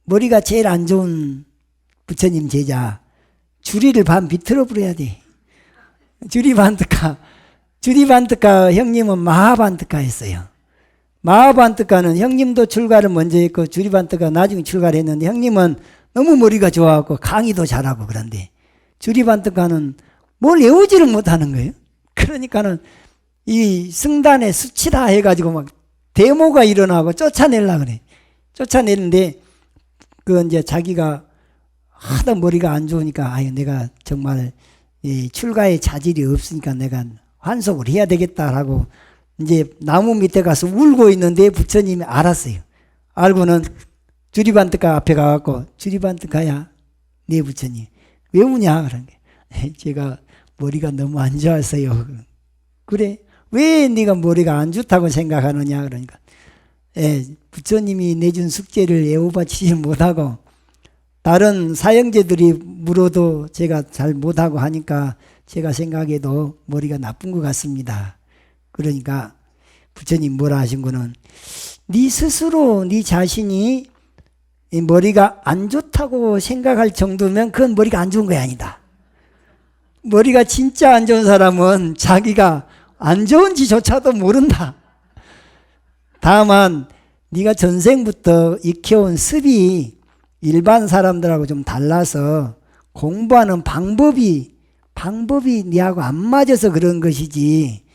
머리가 제일 안 좋은 부처님 제자, 주리를 반 비틀어 버려야 돼. 주리반트가 형님은 마하반트가였어요. 마하반트가는 형님도 출가를 먼저 했고 주리반트가 나중에 출가를 했는데, 형님은 너무 머리가 좋아갖고 강의도 잘하고 그런데 주리반트가는 뭘 외우지를 못하는 거예요. 그러니까는 이 승단에 수치라 해가지고 막 데모가 일어나고 쫓아내려고 그래. 쫓아내는데 그 이제 자기가 하도 머리가 안 좋으니까 아유 내가 정말 이 출가의 자질이 없으니까 내가 환속을 해야 되겠다라고 이제 나무 밑에 가서 울고 있는데 부처님이 알았어요. 알고는 주리반트가 앞에 가갖고 주리반트가야 네 부처님 왜 우냐 그런 게 제가 머리가 너무 안 좋았어요. 그래 왜 네가 머리가 안 좋다고 생각하느냐 그러니까 부처님이 내준 숙제를 애호받치지 못하고 다른 사형제들이 물어도 제가 잘 못하고 하니까 제가 생각해도 머리가 나쁜 것 같습니다. 그러니까 부처님 뭐라 하신 거는 네 스스로 네 자신이 머리가 안 좋다고 생각할 정도면 그건 머리가 안 좋은 거 아니다. 머리가 진짜 안 좋은 사람은 자기가 안 좋은지조차도 모른다. 다만 네가 전생부터 익혀온 습이 일반 사람들하고 좀 달라서 공부하는 방법이 네하고 안 맞아서 그런 것이지,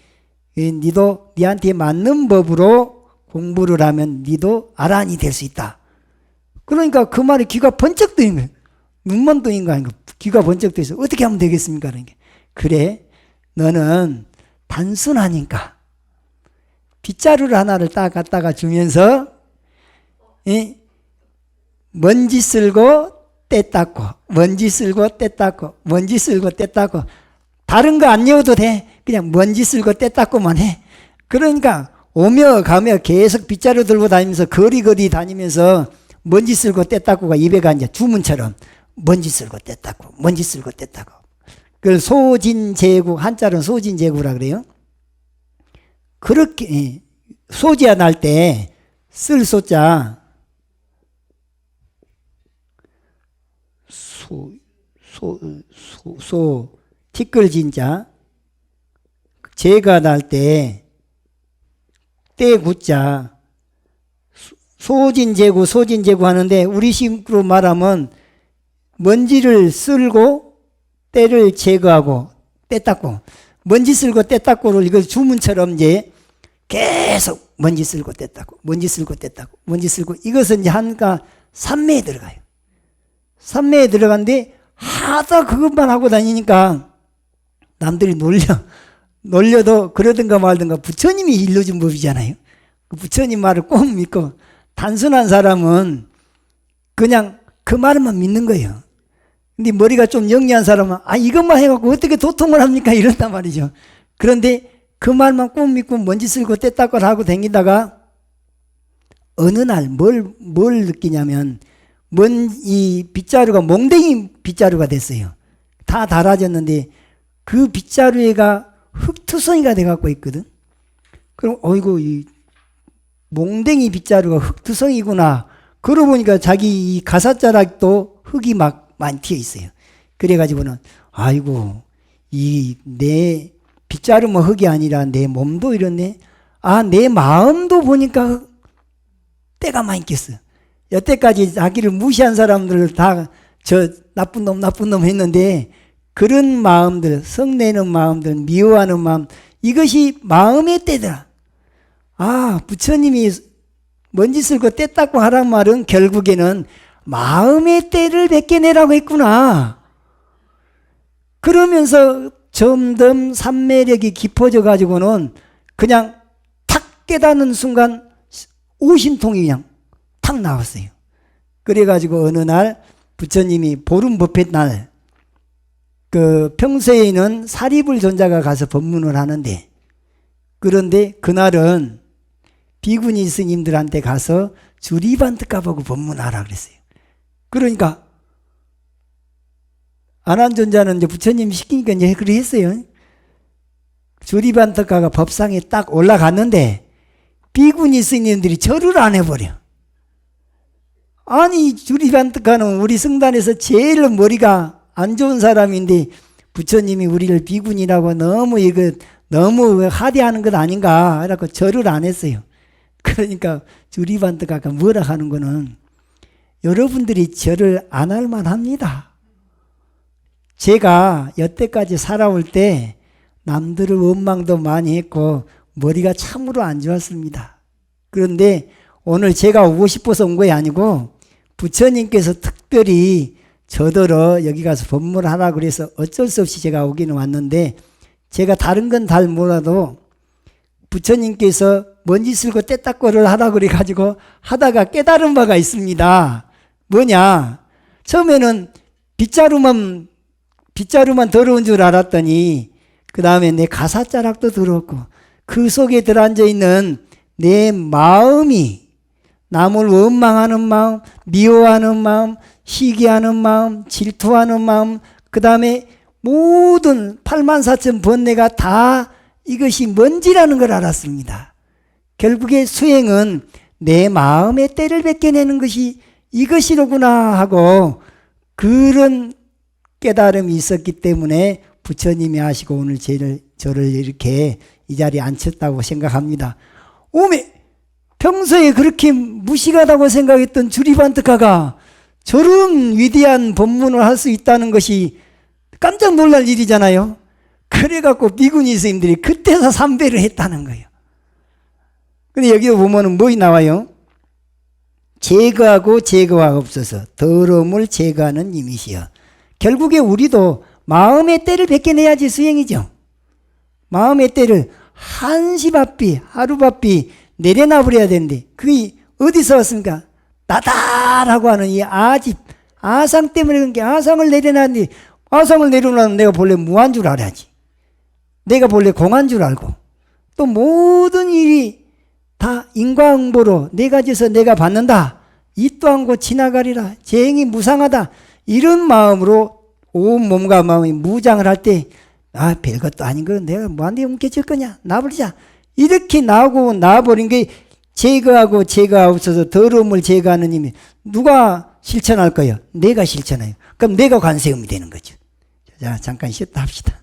네도 네한테 맞는 법으로 공부를 하면 네도 아란이 될 수 있다. 그러니까 그 말에 귀가 번쩍 뜨인 거예요. 눈만 뜨인 거 아니고 귀가 번쩍 뜨여서 어떻게 하면 되겠습니까? 그러니까 그래 너는 단순하니까 빗자루를 하나를 딱 갖다가 주면서 먼지 쓸고 때 닦고 먼지 쓸고 때 닦고 먼지 쓸고 때 닦고 다른 거 안 외워도 돼. 그냥 먼지 쓸고 때 닦고만 해. 그러니까 오며 가며 계속 빗자루 들고 다니면서 거리거리 다니면서 먼지 쓸고 때 닦고가 입에가 이제 주문처럼 먼지 쓸고 때 닦고 먼지 쓸고 때 닦고. 그걸 소진제구, 한자로는 소진제구라 그래요. 그렇게 소지야 날 때 쓸 소자 티끌진자, 제가 날 때 때 구자 소진제구 하는데 우리 식으로 말하면 먼지를 쓸고 때를 제거하고 때 닦고 먼지 쓸고 때 닦고를 이걸 주문처럼 이제 계속 먼지 쓸고 때 닦고 먼지 쓸고 때 닦고 먼지 쓸고 이것은 이제 한가 삼매에 들어가요. 삼매에 들어간데 하다 그것만 하고 다니니까 남들이 놀려도 그러든가 말든가 부처님이 일러준 법이잖아요. 그 부처님 말을 꼭 믿고 단순한 사람은 그냥 그 말만 믿는 거예요. 근데 머리가 좀 영리한 사람은 이것만 해갖고 어떻게 도통을 합니까? 이런단 말이죠. 그런데 그 말만 꼭 믿고 먼지 쓸고 때 닦고 하고 다니다가 어느 날 뭘 느끼냐면 이 빗자루가 몽댕이 빗자루가 됐어요. 다 닳아졌는데 그 빗자루가 흙투성이가 돼갖고 있거든. 그럼 어이구 이 몽댕이 빗자루가 흙투성이구나. 그러고 보니까 자기 이 가사자락도 흙이 막 많이 튀어 있어요. 그래가지고는 아이고 이 내 빗자루만 흙이 아니라 내 몸도 이렇네. 내 마음도 보니까 때가 많이 꼈어. 여태까지 자기를 무시한 사람들을 다 저 나쁜 놈 했는데 그런 마음들, 성내는 마음들, 미워하는 마음, 이것이 마음의 때더라. 부처님이 먼지 쓸고 때 닦고 하란 말은 결국에는 마음의 때를 벗겨내라고 했구나. 그러면서 점점 삼매력이 깊어져 가지고는 그냥 탁 깨닫는 순간 오심통이 그냥 탁 나왔어요. 그래가지고 어느 날 부처님이 보름법회 날 평소에는 사리불 존자가 가서 법문을 하는데, 그런데 그날은 비구니 스님들한테 가서 주리반트가 보고 법문하라 그랬어요. 그러니까 안한존자는 이제 부처님 시키니까 이제 그래 했어요. 주리반트가가 법상에 딱 올라갔는데 비구니 스님들이 절을 안 해버려. 아니 주리반트가는 우리 성단에서 제일 머리가 안 좋은 사람인데 부처님이 우리를 비구니라고 너무 하대하는 것 아닌가 하라고 절을 안 했어요. 그러니까 주리반트가가 뭐라 하는 거는 여러분들이 절을 안 할 만합니다. 제가 여태까지 살아올 때 남들을 원망도 많이 했고 머리가 참으로 안 좋았습니다. 그런데 오늘 제가 오고 싶어서 온 게 아니고 부처님께서 특별히 저더러 여기 가서 법문하라 그래서 어쩔 수 없이 제가 오기는 왔는데, 제가 다른 건 잘 몰라도 부처님께서 먼지 쓸고 떼닦고를 하라 그래가지고 하다가 깨달은 바가 있습니다. 뭐냐, 처음에는 빗자루만 더러운 줄 알았더니 그 다음에 내 가사자락도 더럽고 그 속에 들어앉아 있는 내 마음이 남을 원망하는 마음, 미워하는 마음, 시기하는 마음, 질투하는 마음, 그 다음에 모든 84,000 번뇌가 다 이것이 먼지라는 걸 알았습니다. 결국에 수행은 내 마음의 때를 벗겨내는 것이 이것이로구나 하고 그런 깨달음이 있었기 때문에 부처님이 하시고 오늘 저를 이렇게 이 자리에 앉혔다고 생각합니다. 오메, 평소에 그렇게 무식하다고 생각했던 주리반트가가 저런 위대한 법문을 할 수 있다는 것이 깜짝 놀랄 일이잖아요. 그래갖고 비구니 스님들이 그때서 삼배를 했다는 거예요. 근데 여기 보면은 뭐이 나와요? 제거하고 제거가 없어서 더러움을 제거하는 이미시여. 결국에 우리도 마음의 때를 벗겨내야지 수행이죠. 마음의 때를 한시바삐 하루바삐 내려놔버려야 되는데 그게 어디서 왔습니까? 나다라고 하는 이 아집 아상 때문에 그런 게 아상을 내려놨는데, 아상을 내려놓으면 내가 본래 무한 줄 알아야지. 내가 본래 공한 줄 알고 또 모든 일이 다 인과응보로 내가 져서 내가 받는다. 이 또한 곧 지나가리라. 재행이 무상하다. 이런 마음으로 온 몸과 마음이 무장을 할 때 별것도 아닌 거 내가 뭐한테 움켜질 거냐, 놔버리자. 이렇게 나오고 나와버린 게 제거하고 제거가 없어서 더러움을 제거하는 힘이 누가 실천할 거예요? 내가 실천해요. 그럼 내가 관세음이 되는 거죠. 자, 잠깐 쉬었다 합시다.